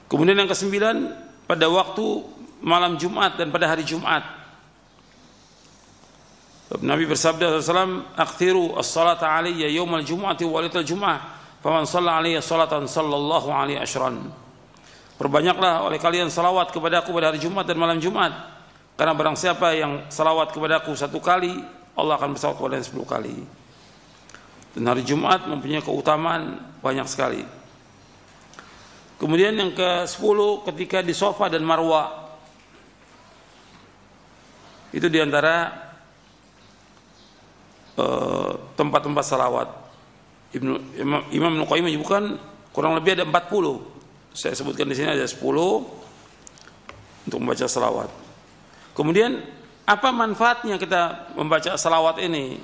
Kemudian yang ke-9, pada waktu malam Jumat dan pada hari Jumat. Nabi bersabda sallallahu, "Akthiru as-salata alayya yaumal jumu'ati wa lailatal jumu'ah, faman shalla alayya salatan sallallahu alaihi asyran." Perbanyaklah oleh kalian salawat kepadaku pada hari Jumat dan malam Jumat. Karena barang siapa yang salawat kepadaku 1 kali, Allah akan bersalawat kepadanya 10 kali. Dan hari Jumat mempunyai keutamaan banyak sekali. Kemudian yang ke-10, ketika di Safa dan Marwa, itu diantara tempat-tempat salawat. Imam Ibnu Qayyim menyebutkan kurang lebih ada 40. Saya sebutkan di sini ada 10 untuk membaca salawat. Kemudian apa manfaatnya kita membaca salawat ini?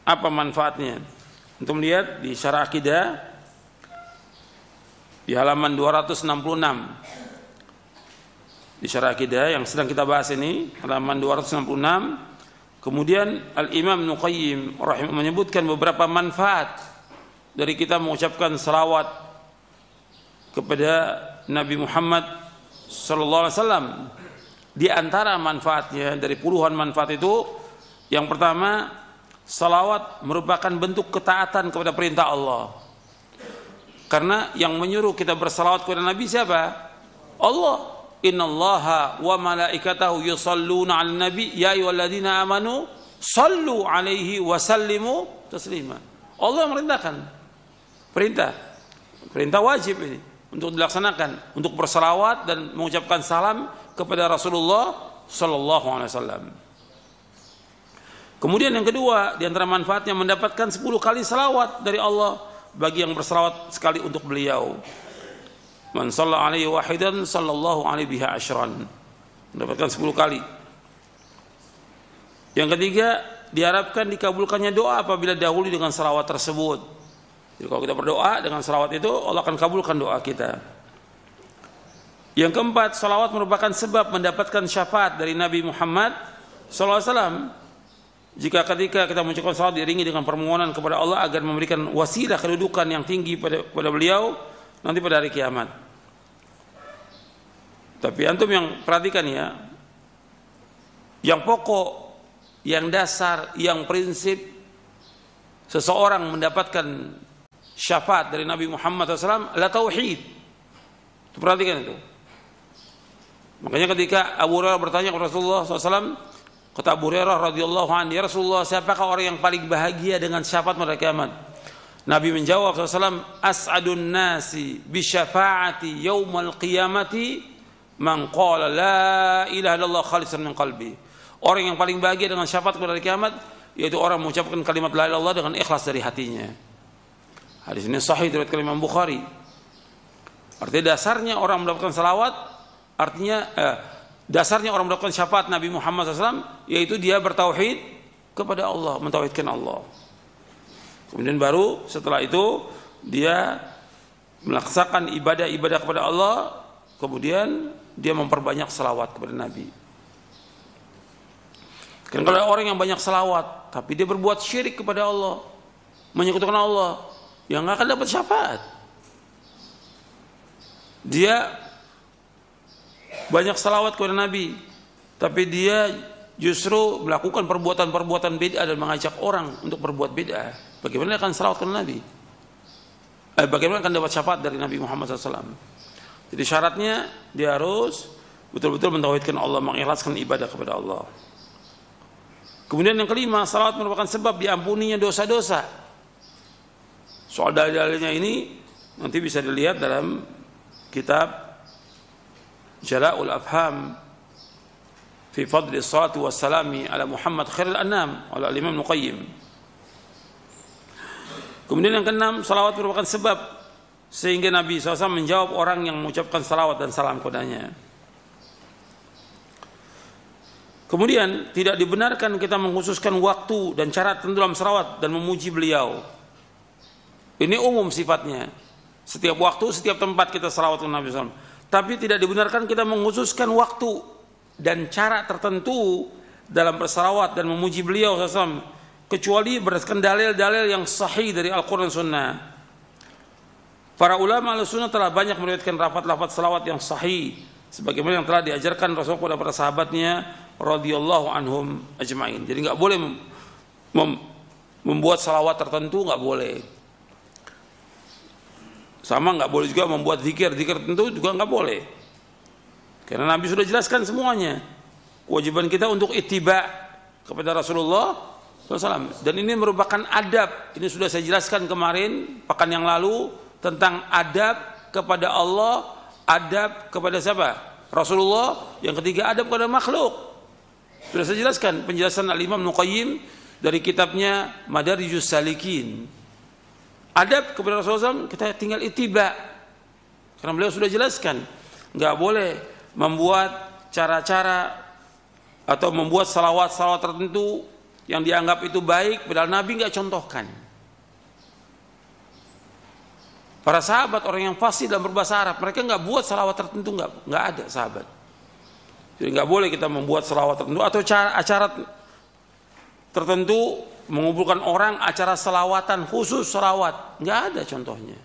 Apa manfaatnya? Untuk melihat di Syarah Aqidah di halaman 266. Di Syarah Aqidah yang sedang kita bahas ini, halaman 266. Kemudian Al-Imam Ibnu Qayyim rahimahullah menyebutkan beberapa manfaat dari kita mengucapkan salawat kepada Nabi Muhammad sallallahu alaihi wasallam. Di antara manfaatnya, dari puluhan manfaat itu, yang pertama, salawat merupakan bentuk ketaatan kepada perintah Allah. Karena yang menyuruh kita bersalawat kepada Nabi siapa? Allah. Innallaha wa malaikatahu yusalluna 'alan nabi ya ayyuhalladzina amanu sallu 'alaihi wa sallimu taslima. Allah merintahkan. Perintah wajib ini untuk dilaksanakan, untuk bersalawat dan mengucapkan salam kepada Rasulullah sallallahu alaihi wasallam. Kemudian yang kedua, di antara manfaatnya mendapatkan 10 kali salawat dari Allah bagi yang bersalawat sekali untuk beliau. Man shalla alaihi wahidan sallallahu alaihi biha asyran. Mendapatkan 10 kali. Yang ketiga, diharapkan dikabulkannya doa apabila dahulu dengan salawat tersebut. Jadi kalau kita berdoa dengan salawat itu, Allah akan kabulkan doa kita. Yang keempat, salawat merupakan sebab mendapatkan syafaat dari Nabi Muhammad SAW. Jika ketika kita mengucapkan salawat diiringi dengan permohonan kepada Allah agar memberikan wasilah kedudukan yang tinggi pada beliau nanti pada hari kiamat. Tapi antum yang perhatikan ya, yang pokok, yang dasar, yang prinsip seseorang mendapatkan syafaat dari Nabi Muhammad SAW adalah tauhid. Perhatikan itu. Makanya ketika Abu Hurairah bertanya kepada Rasulullah SAW, kata Abu Hurairah radhiyallahu anhu, ya Rasulullah, siapakah orang yang paling bahagia dengan syafaat pada kiamat? Nabi menjawab SAW, as'adun nasi bi syafaati yaumal qiyamati man qala la ilaha illallah khalisan min qalbi. Orang yang paling bahagia dengan syafaat pada kiamat yaitu orang mengucapkan kalimat la ilaha illallah dengan ikhlas dari hatinya. Hadis ini sahih dari Imam Bukhari. Artinya dasarnya orang mendapatkan salawat, artinya dasarnya orang mendapatkan syafaat Nabi Muhammad SAW yaitu dia bertauhid kepada Allah, mentauhidkan Allah. Kemudian baru setelah itu dia melaksanakan ibadah-ibadah kepada Allah, kemudian dia memperbanyak selawat kepada Nabi. Karena kalau orang yang banyak selawat tapi dia berbuat syirik kepada Allah, menyekutukan Allah, yang nggak akan dapat syafaat. Dia banyak selawat kepada Nabi, tapi dia justru melakukan perbuatan-perbuatan bid'ah dan mengajak orang untuk berbuat bid'ah. Bagaimana akan selawat kepada Nabi? Bagaimana akan dapat syafaat dari Nabi Muhammad SAW? Jadi syaratnya dia harus betul-betul mentauhidkan Allah, mengikhlaskan ibadah kepada Allah. Kemudian yang kelima, salawat merupakan sebab diampuninya dosa-dosa. Soal dalil-dalilnya ini nanti bisa dilihat dalam kitab Jala'ul Afham fi fadli salatu wassalami ala Muhammad khairil anam oleh Imam Nuqayyim. Kemudian yang keenam, salawat merupakan sebab sehingga Nabi SAW menjawab orang yang mengucapkan salawat dan salam kepadanya. Kemudian tidak dibenarkan kita mengkhususkan waktu dan cara tertentu dalam salawat dan memuji beliau. Ini umum sifatnya. Setiap waktu, setiap tempat kita salawat kepada Nabi SAW. Tapi tidak dibenarkan kita mengkhususkan waktu dan cara tertentu dalam bersalawat dan memuji beliau SAW, kecuali berdasarkan dalil-dalil yang sahih dari Al-Quran Sunnah. Para ulama Ahlussunnah telah banyak meriwayatkan lafaz-lafaz salawat yang sahih, sebagaimana yang telah diajarkan Rasul kepada para sahabatnya radhiyallahu anhum ajma'in. Jadi nggak boleh membuat salawat tertentu, nggak boleh. Sama nggak boleh juga membuat zikir tertentu juga nggak boleh. Karena Nabi sudah jelaskan semuanya. Kewajiban kita untuk ittiba kepada Rasulullah SAW. Dan ini merupakan adab. Ini sudah saya jelaskan kemarin, pekan yang lalu, tentang adab kepada Allah, adab kepada siapa? Rasulullah. Yang ketiga, adab kepada makhluk. Sudah saya jelaskan penjelasan Al-Imam Nuqayyim dari kitabnya Madarijus Salikin. Adab kepada Rasulullah SAW, kita tinggal ittiba. Karena beliau sudah jelaskan, nggak boleh membuat cara-cara atau membuat salawat-salawat tertentu yang dianggap itu baik, padahal Nabi nggak contohkan. Para sahabat, orang yang fasih dalam berbahasa Arab, mereka nggak buat salawat tertentu, nggak ada sahabat. Jadi nggak boleh kita membuat salawat tertentu atau acara tertentu mengumpulkan orang, acara selawatan khusus salawat, nggak ada contohnya.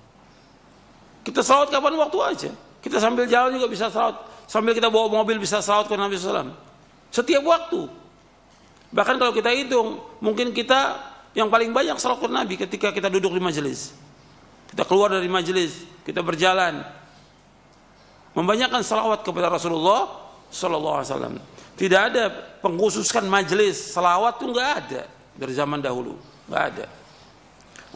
Kita salawat kapan waktu aja. Kita sambil jalan juga bisa salawat, sambil kita bawa mobil bisa salawat ke Nabi SAW. Setiap waktu. Bahkan kalau kita hitung, mungkin kita yang paling banyak salawat ke Nabi ketika kita duduk di majelis. Kita keluar dari majelis, kita berjalan, membanyakkan salawat kepada Rasulullah SAW. Tidak ada pengkhususkan majelis salawat itu nggak ada dari zaman dahulu, nggak ada.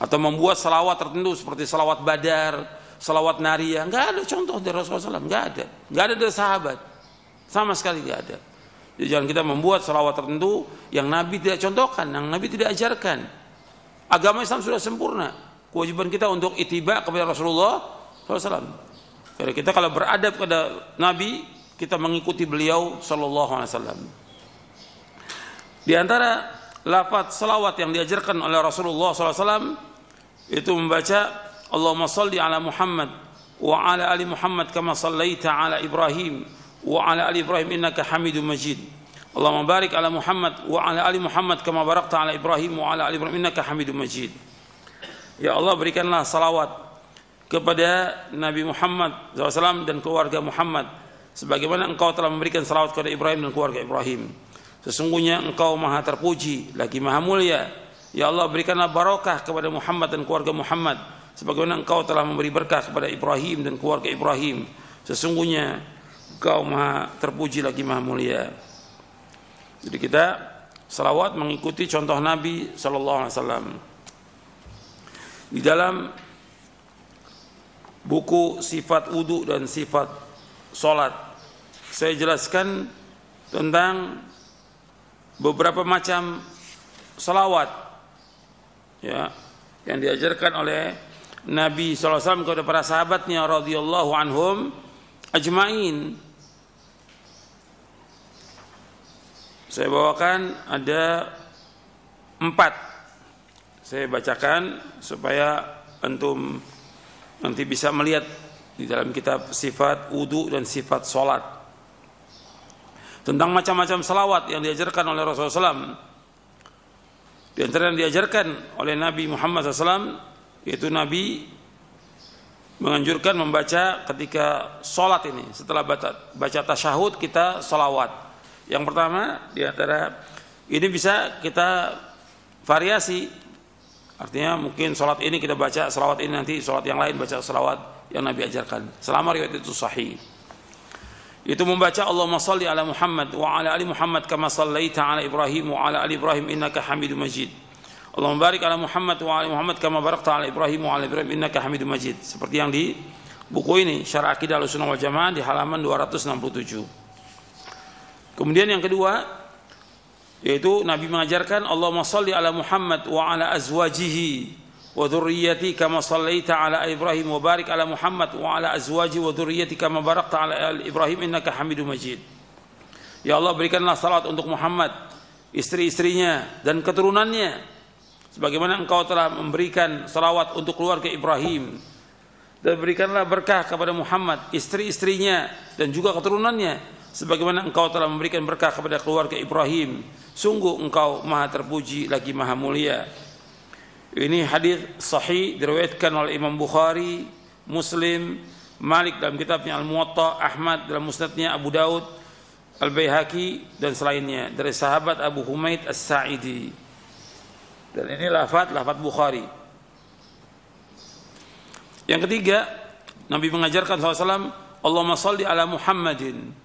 Atau membuat salawat tertentu seperti salawat Badar, salawat Nariyah, nggak ada contoh dari Rasulullah SAW, nggak ada dari sahabat, sama sekali nggak ada. Jadi jangan kita membuat salawat tertentu yang Nabi tidak contohkan, yang Nabi tidak ajarkan. Agama Islam sudah sempurna. Kewajiban kita untuk ittiba kepada Rasulullah SAW. Karena kita kalau beradab kepada Nabi, kita mengikuti beliau SAW. Di antara lafaz salawat yang diajarkan oleh Rasulullah SAW itu membaca Allahumma salli ala Muhammad wa ala ali Muhammad kama sallaita ala Ibrahim wa ala ali Ibrahim innaka Hamidum Majid. Allahumma barik ala Muhammad wa ala ali Muhammad kama barakta ala Ibrahim wa ala ali Ibrahim innaka Hamidum Majid. Ya Allah, berikanlah salawat kepada Nabi Muhammad SAW dan keluarga Muhammad sebagaimana engkau telah memberikan salawat kepada Ibrahim dan keluarga Ibrahim. Sesungguhnya engkau maha terpuji lagi maha mulia. Ya Allah, berikanlah barakah kepada Muhammad dan keluarga Muhammad sebagaimana engkau telah memberi berkah kepada Ibrahim dan keluarga Ibrahim. Sesungguhnya engkau maha terpuji lagi maha mulia. Jadi kita salawat mengikuti contoh Nabi SAW. Di dalam buku sifat wudu dan sifat solat, saya jelaskan tentang beberapa macam salawat ya, yang diajarkan oleh Nabi SAW kepada para sahabatnya radhiyallahu anhum ajma'in. Saya bawakan ada 4. Saya bacakan supaya antum nanti bisa melihat di dalam kitab sifat wudu dan sifat sholat tentang macam-macam salawat yang diajarkan oleh Rasulullah SAW. Di antara yang diajarkan oleh Nabi Muhammad SAW, yaitu Nabi menganjurkan membaca ketika sholat ini, setelah baca tasyahud kita sholawat. Yang pertama di antara ini bisa kita variasi, artinya mungkin sholat ini kita baca sholawat ini, nanti sholat yang lain baca sholawat yang Nabi ajarkan selama riwayat itu sahih. Itu membaca Allahumma salli ala Muhammad wa ala ali Muhammad kama sallaita ala Ibrahim wa ala ali Ibrahim innaka Hamidum Majid. Allahumma barik ala Muhammad wa ala Muhammad kama barakta ala Ibrahim wa ala Ibrahim innaka Hamidum Majid. Seperti yang di buku ini Syarah Aqidah Ahlussunnah wal Jamaah di halaman 267. Kemudian yang kedua yaitu Nabi mengajarkan Allahumma shalli ala Muhammad wa ala azwajihi wa dzurriyyati kama shallaita ala Ibrahim wa barik ala Muhammad wa ala azwaji wa dzurriyyati kama barakta ala Ibrahim innaka Hamidum Majid. Ya Allah, berikanlah salat untuk Muhammad, istri-istrinya dan keturunannya sebagaimana Engkau telah memberikan salawat untuk keluarga Ibrahim, dan berikanlah berkah kepada Muhammad, istri-istrinya dan juga keturunannya sebagaimana Engkau telah memberikan berkah kepada keluarga Ibrahim. Sungguh Engkau Maha terpuji lagi Maha mulia. Ini hadis sahih diriwayatkan oleh Imam Bukhari, Muslim, Malik dalam kitabnya Al-Muwatta, Ahmad dalam musnadnya, Abu Daud, Al-Baihaqi dan selainnya dari sahabat Abu Humaid As-Sa'idi. Dan ini lafaz Bukhari. Yang ketiga, Nabi mengajarkan SAW, Allahumma salli ala Muhammadin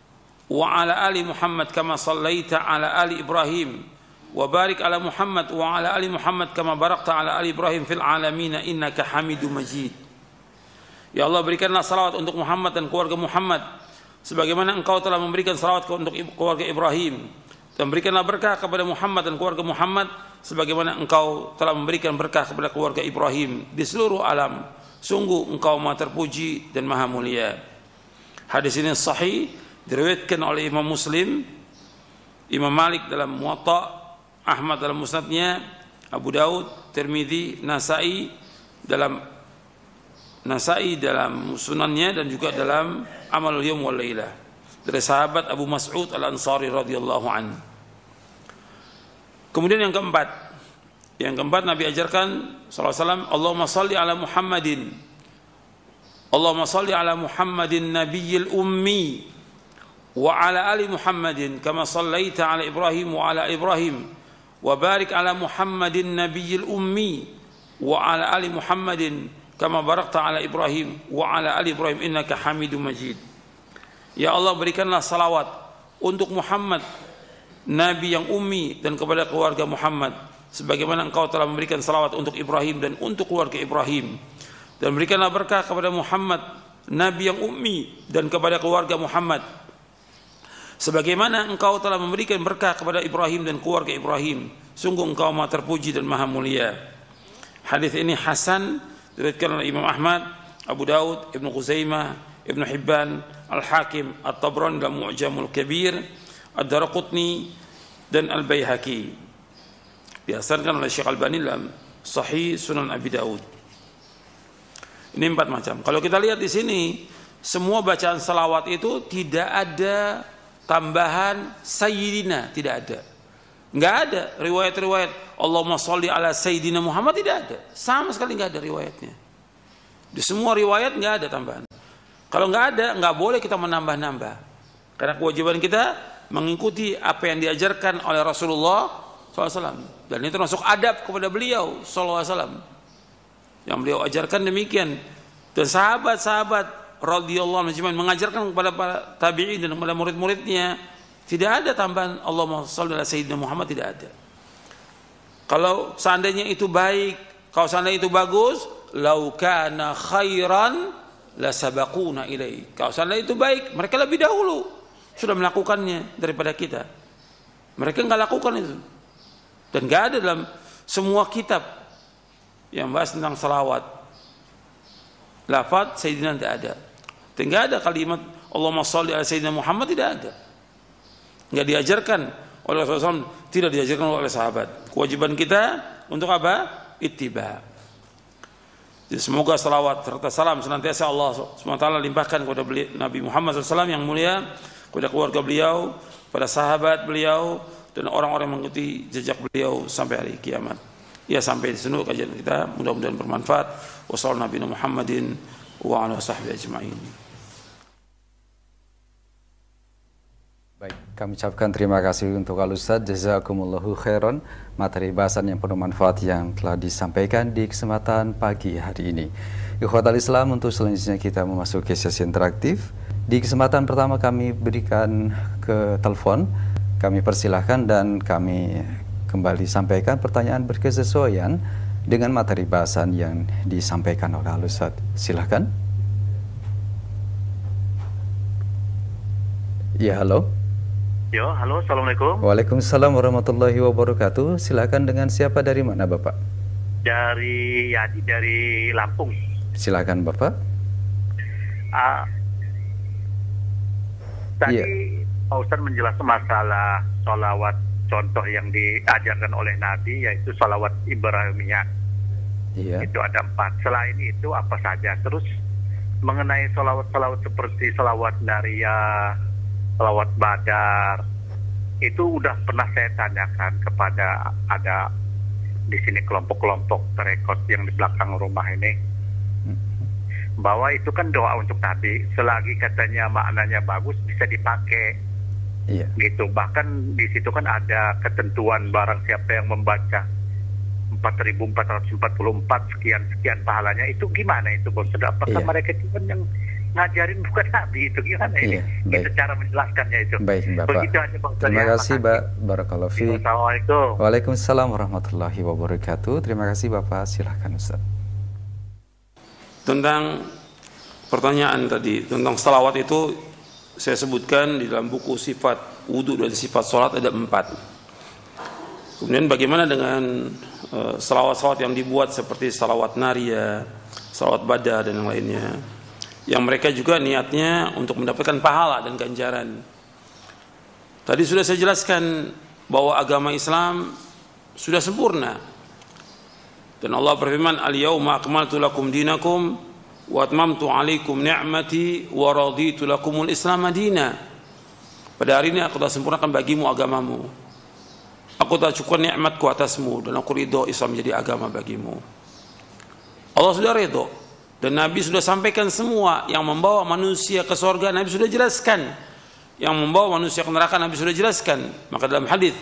wa ala ali Muhammad kama sallaita ala ali Ibrahim wa barik ala Muhammad wa ala ali Muhammad kama barakta ala ali Ibrahim fil alamin innaka Hamidum Majid. Ya Allah, berikanlah salawat untuk Muhammad dan keluarga Muhammad sebagaimana Engkau telah memberikan salawat untuk keluarga Ibrahim, dan berikanlah berkah kepada Muhammad dan keluarga Muhammad sebagaimana Engkau telah memberikan berkah kepada keluarga Ibrahim di seluruh alam. Sungguh Engkau Maha terpuji dan Maha mulia. Hadis ini sahih diriwayatkan oleh Imam Muslim, Imam Malik dalam Muwatta, Ahmad dalam musnadnya, Abu Daud, Tirmidzi, Nasai dalam sunannya dan juga dalam Amalul Yawm wal Lailah dari sahabat Abu Mas'ud Al-Ansari radhiyallahu anhu. Kemudian yang keempat Nabi ajarkan sallallahu alaihi wasallam, Allahumma shalli ala Muhammadin, Allahumma shalli ala Muhammadin nabiyil ummi wa ala ali Muhammadin kama shallaita ala Ibrahim wa ala Ibrahim wa barik ala Muhammadin nabiyil ummi wa ala ali Muhammadin kama barakta ala Ibrahim wa ala ali Ibrahim innaka Hamidum Majid. Ya Allah, berikanlah salawat untuk Muhammad, nabi yang ummi, dan kepada keluarga Muhammad sebagaimana Engkau telah memberikan salawat untuk Ibrahim dan untuk keluarga Ibrahim, dan berikanlah berkah kepada Muhammad, nabi yang ummi, dan kepada keluarga Muhammad sebagaimana Engkau telah memberikan berkah kepada Ibrahim dan keluarga Ibrahim. Sungguh Engkau Maha terpuji dan Maha mulia. Hadis ini hasan diriwayatkan oleh Imam Ahmad, Abu Daud, Ibnu Khuzaimah, Ibnu Hibban, Al-Hakim, At-Tabrani dalam Mu'jamul Kabir, Ad-Daraqutni dan Al-Baihaqi. Diasarkan oleh Syekh Albani dalam Sahih Sunan Abi Daud. Ini 4 macam. Kalau kita lihat di sini, semua bacaan salawat itu tidak ada tambahan Sayyidina, tidak ada. Enggak ada riwayat-riwayat Allahumma sholli ala Sayyidina Muhammad, tidak ada. Sama sekali enggak ada riwayatnya. Di semua riwayat enggak ada tambahan. Kalau enggak ada, enggak boleh kita menambah-nambah. Karena kewajiban kita mengikuti apa yang diajarkan oleh Rasulullah SAW. Dan itu termasuk adab kepada beliau SAW yang beliau ajarkan demikian. Dan sahabat-sahabat radhiyallahu anhum mengajarkan kepada para tabi'in dan kepada murid-muridnya, tidak ada tambahan Allahumma shalli ala Sayyidina Muhammad, tidak ada. Kalau seandainya itu baik, kalau seandainya itu bagus, lau kana khairan la sabaquna ilaihi. Kalau seandainya itu baik, mereka lebih dahulu sudah melakukannya daripada kita. Mereka enggak lakukan itu. Dan enggak ada dalam semua kitab yang bahas tentang salawat lafaz Sayyidina, tidak ada. Tidak ada kalimat Allahumma sholli ala Sayyidina Muhammad, tidak ada. Enggak diajarkan oleh Rasulullah SAW, tidak diajarkan oleh sahabat. Kewajiban kita untuk apa? Ittiba. Jadi semoga salawat serta salam senantiasa Allah SWT limpahkan kepada Nabi Muhammad SAW yang mulia, kepada keluarga beliau, pada sahabat beliau, dan orang-orang yang mengikuti jejak beliau sampai hari kiamat. Ya, sampai di sini kajian kita, mudah-mudahan bermanfaat. Wassalamualaikum Muhammadin wa ala sahbihi ajma'in. Baik, kami ucapkan terima kasih untuk Al-Ustadz, jazakumullahu khairan, materi bahasan yang penuh manfaat yang telah disampaikan di kesempatan pagi hari ini. Ikhwatal Islam, untuk selanjutnya kita memasuki sesi interaktif. Di kesempatan pertama kami berikan ke telepon, kami persilahkan dan kami kembali sampaikan pertanyaan berkesesuaian dengan materi bahasan yang disampaikan oleh Al-Ustadz. Silahkan. Ya, halo. Yo, halo, assalamualaikum. Waalaikumsalam warahmatullahi wabarakatuh. Silakan, dengan siapa, dari mana Bapak? Dari Yadi, dari Lampung. Silakan Bapak. Tadi Iya. Pak Ustadz menjelaskan masalah sholawat contoh yang diajarkan oleh Nabi, yaitu sholawat Ibrahimiyah. Iya. Itu ada 4. Selain itu apa saja? Terus mengenai sholawat-sholawat seperti sholawat Nariyah, sholawat Badar, itu udah pernah saya tanyakan kepada ada di sini kelompok-kelompok terekot yang di belakang rumah ini, bahwa itu kan doa untuk Nabi, selagi katanya maknanya bagus bisa dipakai. Iya. Gitu. Bahkan di situ kan ada ketentuan barang siapa yang membaca 4.444 sekian pahalanya. Itu gimana itu, Bos? Apakah mereka itu kan yang ngajarin bukan Nabi, itu gimana ini? Itu cara menjelaskannya itu. Baik Bapak. Begitu aja, Bang. Terima kasih Pak. Barakallahu fiik. Assalamualaikum. Waalaikumsalam warahmatullahi wabarakatuh. Terima kasih Bapak. Silahkan Ustaz. Tentang pertanyaan tadi tentang salawat itu, saya sebutkan di dalam buku sifat wudhu dan sifat sholat ada 4. Kemudian bagaimana dengan salawat-salawat yang dibuat seperti salawat Nariyah, salawat Badar dan yang lainnya, yang mereka juga niatnya untuk mendapatkan pahala dan ganjaran. Tadi sudah saya jelaskan bahwa agama Islam sudah sempurna, dan Allah berfirman, al-yawma akmaltu lakum dinakum wa atmamtu alaikum ni'mati wa raditu lakumul Islam madina. Pada hari ini aku telah sempurnakan bagimu agamamu, aku telah cukupkan nikmatku atasmu, dan aku ridho Islam menjadi agama bagimu. Allah sudah ridho, dan Nabi sudah sampaikan semua yang membawa manusia ke surga. Nabi sudah jelaskan yang membawa manusia ke neraka. Nabi sudah jelaskan. Maka dalam hadis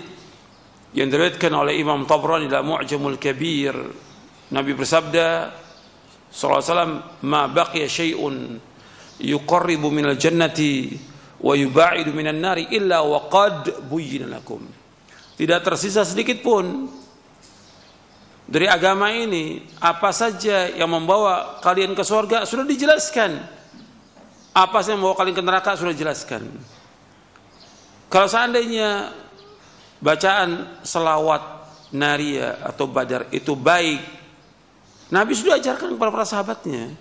yang diriwayatkan oleh Imam Tabrani dalam Mu'jamul Kabir, Nabi bersabda sallallahu alaihi wasallam, ma baqiya syai'un yuqarribu minal jannati wa yuba'idu minan nari illa wa qad buyyina lakum. Tidak tersisa sedikit pun dari agama ini, apa saja yang membawa kalian ke surga sudah dijelaskan, apa saja yang membawa kalian ke neraka sudah dijelaskan. Kalau seandainya bacaan selawat Nariyah atau Badar itu baik, Nabi sudah ajarkan kepada para sahabatnya.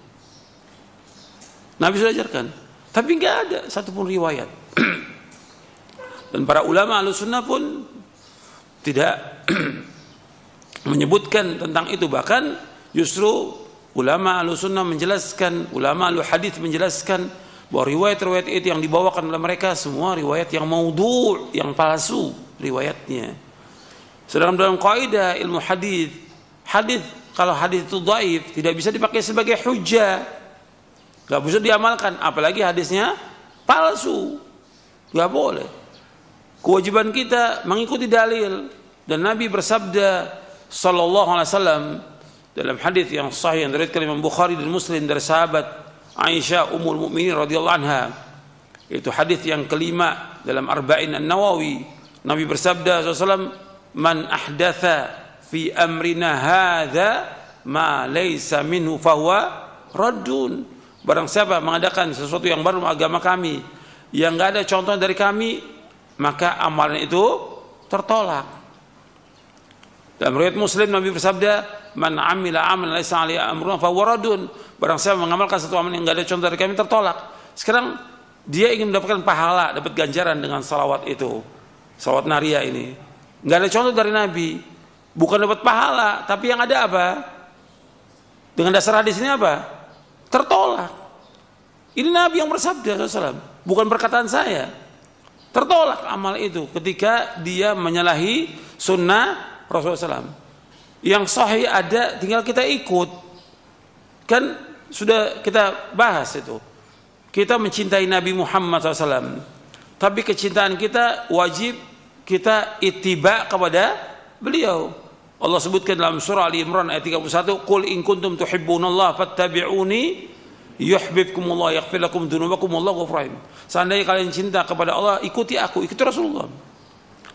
Nabi sudah ajarkan, tapi nggak ada satupun riwayat. Dan para ulama Ahlussunnah pun tidak menyebutkan tentang itu. Bahkan justru ulama Ahlussunnah menjelaskan, ulama Ahluhadits menjelaskan bahwa riwayat-riwayat itu yang dibawakan oleh mereka semua riwayat yang maudhu', yang palsu riwayatnya. Sedangkan dalam kaidah ilmu hadis, hadis kalau hadis itu dhaif tidak bisa dipakai sebagai hujjah, nggak bisa diamalkan, apalagi hadisnya palsu, nggak boleh. Kewajiban kita mengikuti dalil, dan Nabi bersabda sallallahu alaihi wasallam dalam hadis yang sahih yang diriwayatkan Imam Bukhari dan Muslim dari sahabat Aisyah ummul mukminin radhiyallahu anha, itu hadis yang kelima dalam Arba'in An-Nawawi. Nabi bersabda sallallahu alaihi wasallam, man ahdatha fi amrina hadza ma laysa minhu fahuwa raddun. Barang siapa mengadakan sesuatu yang baru agama kami yang enggak ada contoh dari kami, maka amalan itu tertolak. Dalam riwayat Muslim Nabi bersabda, man amila amalan laysa alaihi amruna fahuwa raddun. Barang siapa mengamalkan satu amalan yang enggak ada contoh dari kami, tertolak. Sekarang dia ingin mendapatkan pahala, dapat ganjaran dengan salawat itu, salawat Nariyah ini. Enggak ada contoh dari Nabi, bukan dapat pahala, tapi yang ada apa? Dengan dasar hadis ini apa? Tertolak. Ini Nabi yang bersabda SAW, bukan perkataan saya. Tertolak amal itu ketika dia menyalahi sunnah Rasulullah SAW. Yang sahih ada, tinggal kita ikut. Kan sudah kita bahas itu. Kita mencintai Nabi Muhammad SAW, tapi kecintaan kita wajib kita ittiba kepada beliau. Allah sebutkan dalam surah Ali Imran ayat 31, "Qul in kuntum tuhibbunallaha fattabi'uni yuhibbukumullah yaghfir lakum dzunubakum wallahu ghafurur rahim." Seandainya kalian cinta kepada Allah, ikuti aku, ikuti Rasulullah.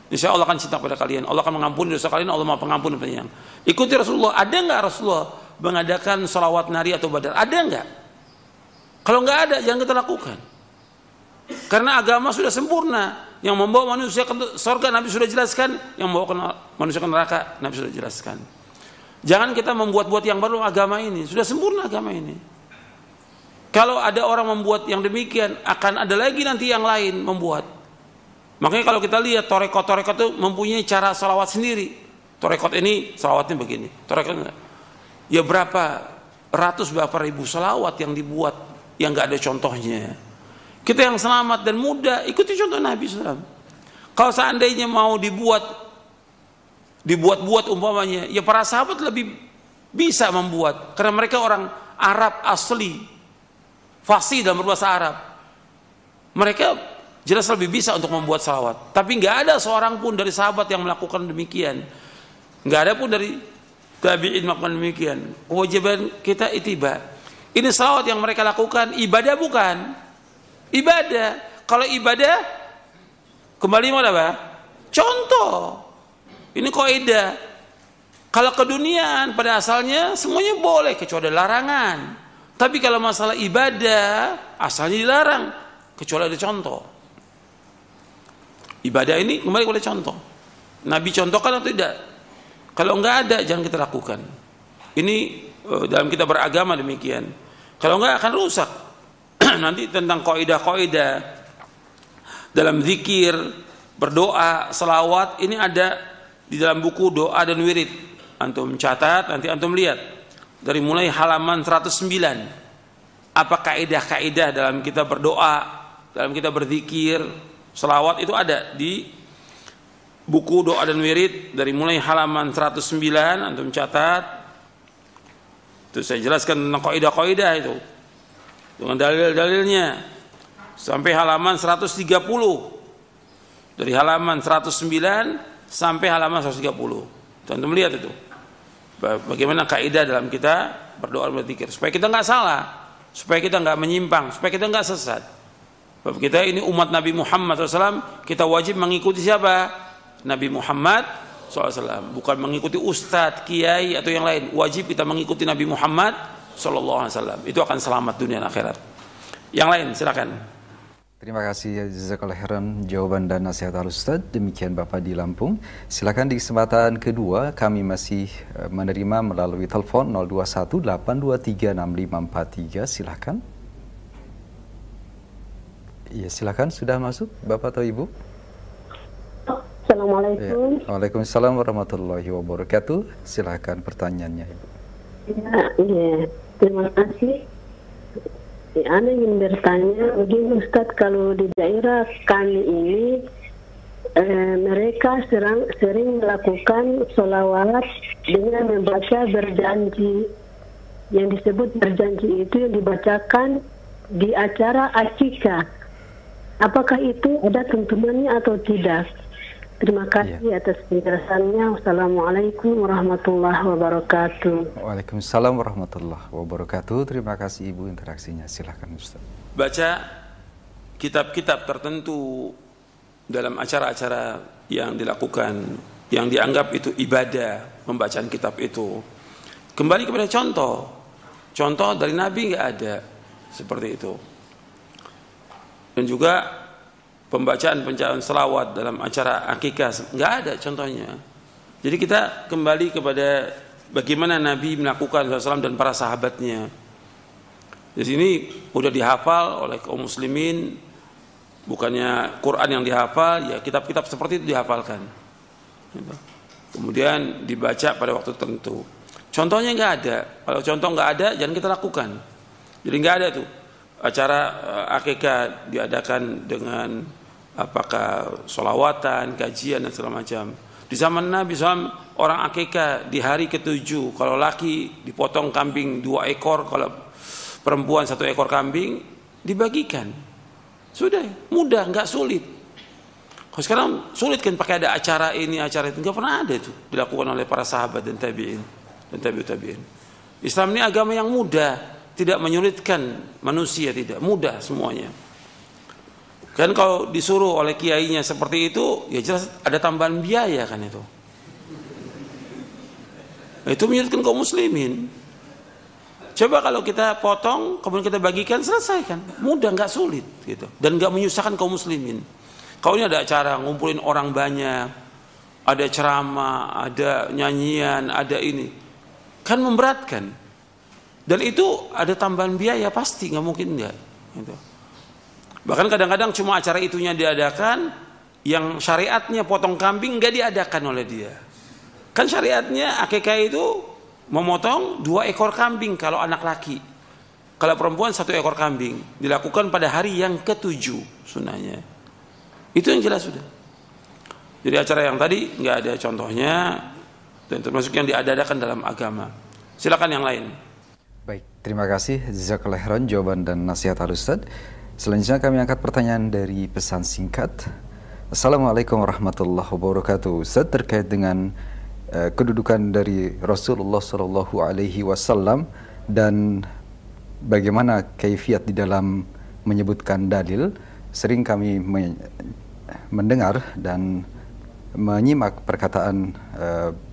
Insya Allah akan cinta kepada kalian. Allah akan mengampuni dosa kalian. Allah Maha Pengampun dan Penyayang. Ikuti Rasulullah. Ada nggak Rasulullah mengadakan salawat nari atau badar? Ada nggak? Kalau nggak ada, jangan kita lakukan. Karena agama sudah sempurna. Yang membawa manusia ke surga Nabi sudah jelaskan. Yang membawa manusia ke neraka Nabi sudah jelaskan. Jangan kita membuat-buat yang baru agama ini. Sudah sempurna agama ini. Kalau ada orang membuat yang demikian, akan ada lagi nanti yang lain membuat. Makanya kalau kita lihat torekot-torekot itu mempunyai cara salawat sendiri. Torekot ini salawatnya begini. Torekot ya berapa ratus berapa ribu salawat yang dibuat yang nggak ada contohnya. Kita yang selamat dan mudah ikuti contoh Nabi SAW. Kalau seandainya mau dibuat-buat umpamanya, ya para sahabat lebih bisa membuat karena mereka orang Arab asli, fasih dalam berbahasa Arab. Mereka jelas lebih bisa untuk membuat salawat. Tapi nggak ada seorang pun dari sahabat yang melakukan demikian. Nggak ada pun dari tabi'in melakukan demikian. Kewajiban kita ittiba. Ini salawat yang mereka lakukan ibadah bukan? Ibadah. Kalau ibadah kembali mana Pak? Contoh. Ini kaidah. Kalau keduniaan pada asalnya semuanya boleh kecuali ada larangan. Tapi kalau masalah ibadah asalnya dilarang kecuali ada contoh. Ibadah ini kembali kepada contoh. Nabi contohkan atau tidak? Kalau enggak ada, jangan kita lakukan. Ini dalam kita beragama demikian. Kalau enggak akan rusak. Nanti tentang kaidah-kaidah dalam zikir, berdoa, selawat, ini ada di dalam buku doa dan wirid. Antum catat, nanti antum lihat. Dari mulai halaman 109. Apa kaidah-kaidah dalam kita berdoa, dalam kita berzikir, selawat itu ada di buku doa dan wirid dari mulai halaman 109 antum catat. Itu saya jelaskan tentang kaidah-kaidah itu dengan dalil-dalilnya sampai halaman 130. Dari halaman 109 sampai halaman 130. Antum lihat itu. Bagaimana kaidah dalam kita berdoa dan berzikir supaya kita nggak salah, supaya kita nggak menyimpang, supaya kita nggak sesat. Sebab kita ini umat Nabi Muhammad SAW, kita wajib mengikuti siapa? Nabi Muhammad SAW. Bukan mengikuti ustadz, kiai atau yang lain. Wajib kita mengikuti Nabi Muhammad SAW. Itu akan selamat dunia dan akhirat. Yang lain silakan. Terima kasih jazakallahu khairan jawaban dan nasihat Al-Ustaz. Demikian Bapak di Lampung. Silakan di kesempatan kedua kami masih menerima melalui telepon 0218236543. Silakan. Iya, silakan, sudah masuk Bapak atau Ibu? Assalamualaikum. Ya. Waalaikumsalam warahmatullahi wabarakatuh. Silakan pertanyaannya, Ibu. Ya, terima kasih. Ana ingin bertanya, begini Ustadz, kalau di daerah kami ini mereka sering melakukan sholawat dengan membaca berjanji. Yang disebut berjanji itu yang dibacakan di acara akikah. Apakah itu ada tuntunannya atau tidak? Terima kasih atas penjelasannya. Wassalamualaikum warahmatullahi wabarakatuh. Waalaikumsalam warahmatullahi wabarakatuh. Terima kasih Ibu interaksinya. Silakan Ustaz. Baca kitab-kitab tertentu dalam acara-acara yang dilakukan, yang dianggap itu ibadah, pembacaan kitab itu. Kembali kepada contoh. Contoh dari Nabi nggak ada seperti itu. Dan juga pembacaan selawat dalam acara akikah nggak ada contohnya. Jadi kita kembali kepada bagaimana Nabi melakukan SAW dan para sahabatnya. Di sini udah dihafal oleh kaum muslimin, bukannya Quran yang dihafal, ya kitab-kitab seperti itu dihafalkan. Kemudian dibaca pada waktu tertentu. Contohnya nggak ada. Kalau contoh nggak ada, jangan kita lakukan. Jadi nggak ada tuh acara akikah diadakan dengan apakah sholawatan, kajian dan segala macam. Di zaman Nabi SAW orang akikah di hari ke-7, kalau laki dipotong kambing 2 ekor, kalau perempuan 1 ekor kambing dibagikan. Sudah mudah, nggak sulit. Kalau sekarang sulit kan pakai ada acara ini acara itu, nggak pernah ada itu dilakukan oleh para sahabat dan tabiin dan tabi'in. Islam ini agama yang mudah, tidak menyulitkan manusia, tidak mudah semuanya. Kan kalau disuruh oleh kiainya seperti itu, ya jelas ada tambahan biaya kan itu. Itu menyulitkan kaum muslimin. Coba kalau kita potong, kemudian kita bagikan, selesai kan. Mudah, nggak sulit gitu. Dan nggak menyusahkan kaum muslimin. Kalau ini ada acara ngumpulin orang banyak, ada ceramah, ada nyanyian, ada ini, kan memberatkan. Dan itu ada tambahan biaya pasti, nggak mungkin enggak. Gitu. Bahkan kadang-kadang cuma acara itunya diadakan, yang syariatnya potong kambing nggak diadakan oleh dia. Kan syariatnya akikah itu memotong 2 ekor kambing kalau anak laki. Kalau perempuan 1 ekor kambing. Dilakukan pada hari yang ke-7 sunahnya. Itu yang jelas sudah. Jadi acara yang tadi nggak ada contohnya dan termasuk yang diadakan dalam agama. Silakan yang lain. Baik, terima kasih jazakallahu khairan jawaban dan nasihat Al-Ustaz. Selanjutnya kami angkat pertanyaan dari pesan singkat. Assalamualaikum warahmatullahi wabarakatuh. Ustaz, terkait dengan kedudukan dari Rasulullah Shallallahu Alaihi Wasallam dan bagaimana kaifiat di dalam menyebutkan dalil, sering kami mendengar dan menyimak perkataan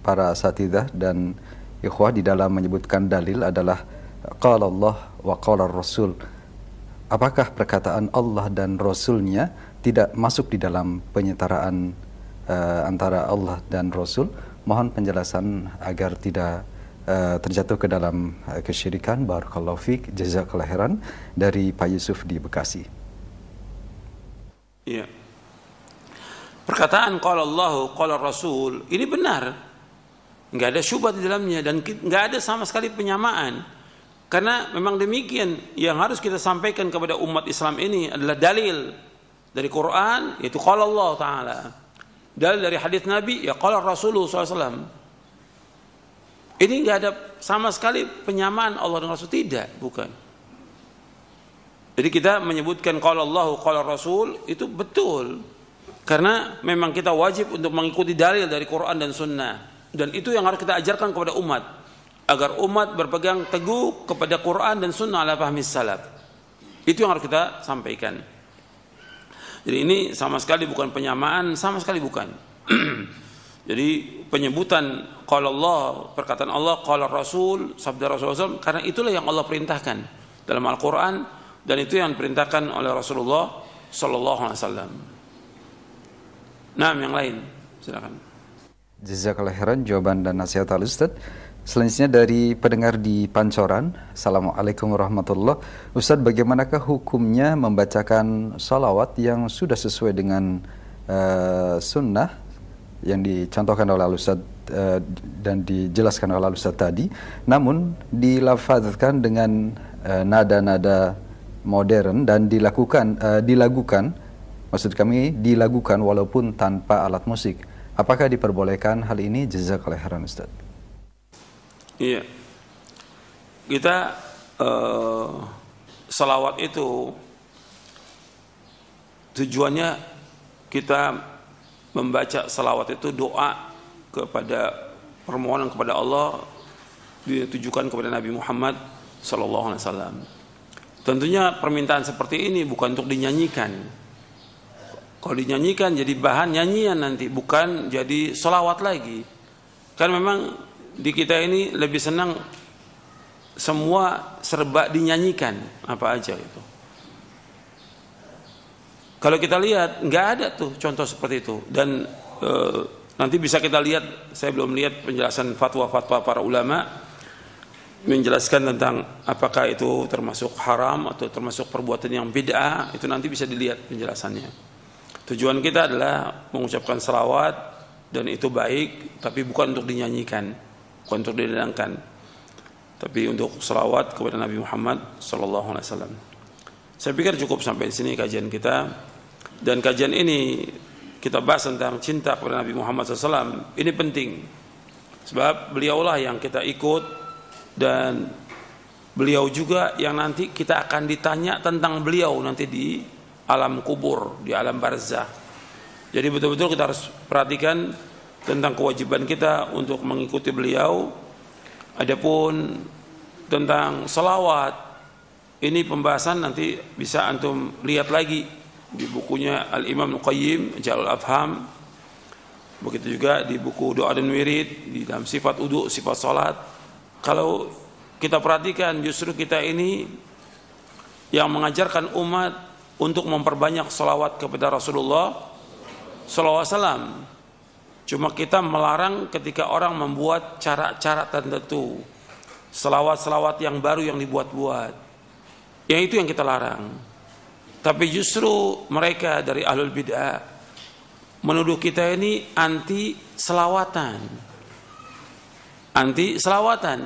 para asatidzah dan ikhwah di dalam menyebutkan dalil adalah qala Allah wa qala Rasul. Apakah perkataan Allah dan Rasulnya tidak masuk di dalam penyetaraan antara Allah dan Rasul? Mohon penjelasan agar tidak terjatuh ke dalam kesyirikan. Barakallahu fiik, jazakallahu khairan, dari Pak Yusuf di Bekasi. Iya. Perkataan qala Allah, qala Rasul ini benar. Enggak ada syubhat di dalamnya dan enggak ada sama sekali penyamaan. Karena memang demikian yang harus kita sampaikan kepada umat Islam ini adalah dalil dari Quran, yaitu qala Allah Ta'ala. Dalil dari hadis Nabi, ya qala Rasulullah SAW. Ini enggak ada sama sekali penyamaan Allah dan Rasul, tidak, bukan. Jadi kita menyebutkan qala Allah, qala Rasul itu betul. Karena memang kita wajib untuk mengikuti dalil dari Quran dan Sunnah. Dan itu yang harus kita ajarkan kepada umat. Agar umat berpegang teguh kepada Quran dan Sunnah ala fahmi salaf. Itu yang harus kita sampaikan. Jadi ini sama sekali bukan penyamaan, sama sekali bukan. Jadi penyebutan qala Allah, perkataan Allah, qala Rasul, sabda Rasulullah SAW, karena itulah yang Allah perintahkan dalam Al-Quran dan itu yang diperintahkan oleh Rasulullah Sallallahu Alaihi Wasallam. Nah, yang lain, silakan. Jazakallahu khairan jawaban dan nasihat Al-Ustaz. Selanjutnya dari pendengar di Pancoran. Assalamualaikum warahmatullahi wabarakatuh. Ustaz, bagaimanakah hukumnya membacakan salawat yang sudah sesuai dengan sunnah yang dicontohkan oleh Al-Ustaz dan dijelaskan oleh Al-Ustaz tadi, namun dilafazkan dengan nada-nada modern dan dilagukan, maksud kami dilagukan walaupun tanpa alat musik. Apakah diperbolehkan hal ini? Jazakallahu khairan Ustaz. Iya, kita salawat itu tujuannya kita membaca salawat itu doa kepada permohonan kepada Allah ditujukan kepada Nabi Muhammad Sallallahu Alaihi Wasallam. Tentunya permintaan seperti ini bukan untuk dinyanyikan. Kalau dinyanyikan jadi bahan nyanyian nanti, bukan jadi salawat lagi. Kan memang di kita ini lebih senang semua serba dinyanyikan apa aja itu. Kalau kita lihat nggak ada tuh contoh seperti itu dan nanti bisa kita lihat. Saya belum lihat penjelasan fatwa-fatwa para ulama menjelaskan tentang apakah itu termasuk haram atau termasuk perbuatan yang bid'ah. Itu nanti bisa dilihat penjelasannya. Tujuan kita adalah mengucapkan salawat dan itu baik, tapi bukan untuk dinyanyikan, bukan untuk didendangkan. tapi untuk selawat kepada Nabi Muhammad SAW. Saya pikir cukup sampai di sini kajian kita, dan kajian ini kita bahas tentang cinta kepada Nabi Muhammad SAW. Ini penting sebab beliaulah yang kita ikut, dan beliau juga yang nanti kita akan ditanya tentang beliau nanti di alam kubur, di alam barzakh. Jadi betul-betul kita harus perhatikan tentang kewajiban kita untuk mengikuti beliau. Adapun tentang selawat, ini pembahasan nanti bisa antum lihat lagi di bukunya Al-Imam Al-Qayyim Jalul Afham. Begitu juga di buku Doa dan Wirid, di dalam sifat wudu, sifat salat. Kalau kita perhatikan, justru kita ini yang mengajarkan umat untuk memperbanyak selawat kepada Rasulullah SAW. Cuma kita melarang ketika orang membuat cara-cara tertentu, selawat-selawat yang baru yang dibuat-buat. Yang itu yang kita larang. Tapi justru mereka dari ahlul bid'ah menuduh kita ini anti selawatan. Anti selawatan.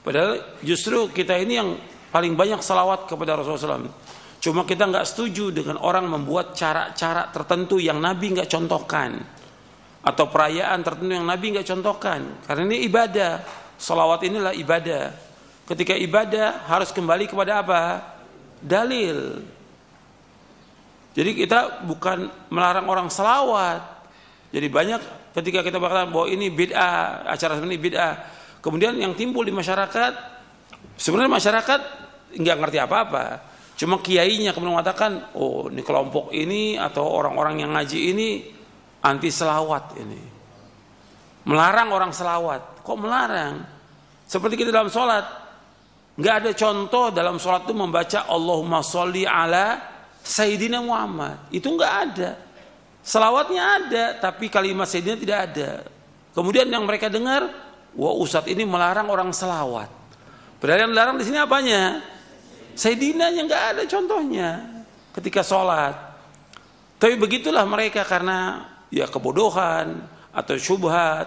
Padahal justru kita ini yang paling banyak selawat kepada Rasulullah SAW. Cuma kita nggak setuju dengan orang membuat cara-cara tertentu yang Nabi nggak contohkan, atau perayaan tertentu yang Nabi nggak contohkan. Karena ini ibadah, salawat inilah ibadah. Ketika ibadah harus kembali kepada apa? Dalil. Jadi kita bukan melarang orang salawat. Jadi banyak ketika kita berkata bahwa ini bid'ah, acara seperti ini bid'ah, kemudian yang timbul di masyarakat, sebenarnya masyarakat nggak ngerti apa-apa. Cuma kiainya kemudian mengatakan, oh ini kelompok ini atau orang-orang yang ngaji ini anti selawat ini, melarang orang selawat. Kok melarang? Seperti kita dalam sholat, nggak ada contoh dalam sholat itu membaca Allahumma sholli ala Sayyidina Muhammad. Itu nggak ada. Selawatnya ada, tapi kalimat Sayyidina tidak ada. Kemudian yang mereka dengar, wah Ustadz ini melarang orang selawat. Padahal yang dilarang di sini apanya? Sayyidinanya nggak ada contohnya ketika sholat. Tapi begitulah mereka karena ya kebodohan atau syubhat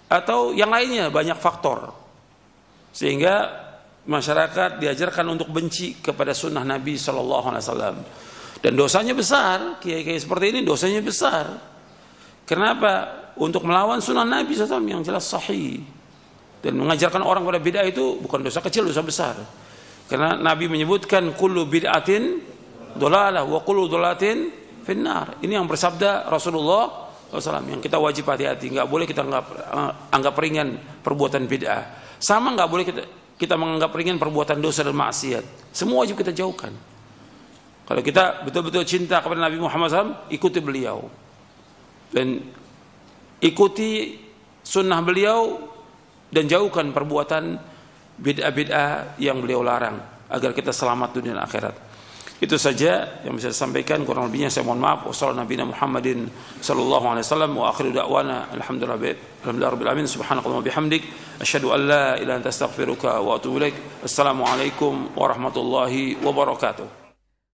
atau yang lainnya, banyak faktor, sehingga masyarakat diajarkan untuk benci kepada sunnah Nabi SAW. Dan dosanya besar. Kiai-kiai seperti ini dosanya besar. Kenapa? Untuk melawan sunnah Nabi SAW yang jelas sahih. Dan mengajarkan orang pada bid'ah itu bukan dosa kecil, dosa besar. Karena Nabi menyebutkan kullu bid'atin dolalah wa kullu dolatin finnar. Ini yang bersabda Rasulullah SAW, yang kita wajib hati-hati. Nggak boleh kita anggap ringan perbuatan bid'ah. Sama nggak boleh kita menganggap ringan perbuatan dosa dan maksiat. Semua wajib kita jauhkan. Kalau kita betul-betul cinta kepada Nabi Muhammad SAW, ikuti beliau dan ikuti sunnah beliau, dan jauhkan perbuatan bid'ah-bid'ah yang beliau larang, agar kita selamat dunia dan akhirat. Itu saja yang bisa saya sampaikan. Kurang lebihnya saya mohon maaf. Wassalamualaikum Muhammadin sallallahu alaihi wasallam wa akhiru da'wana alhamdulillahirabbil alamin. Subhanakallahumma bihamdik asyhadu an la ilaha illa anta astaghfiruka wa atubu ilaik. Assalamualaikum warahmatullahi wabarakatuh.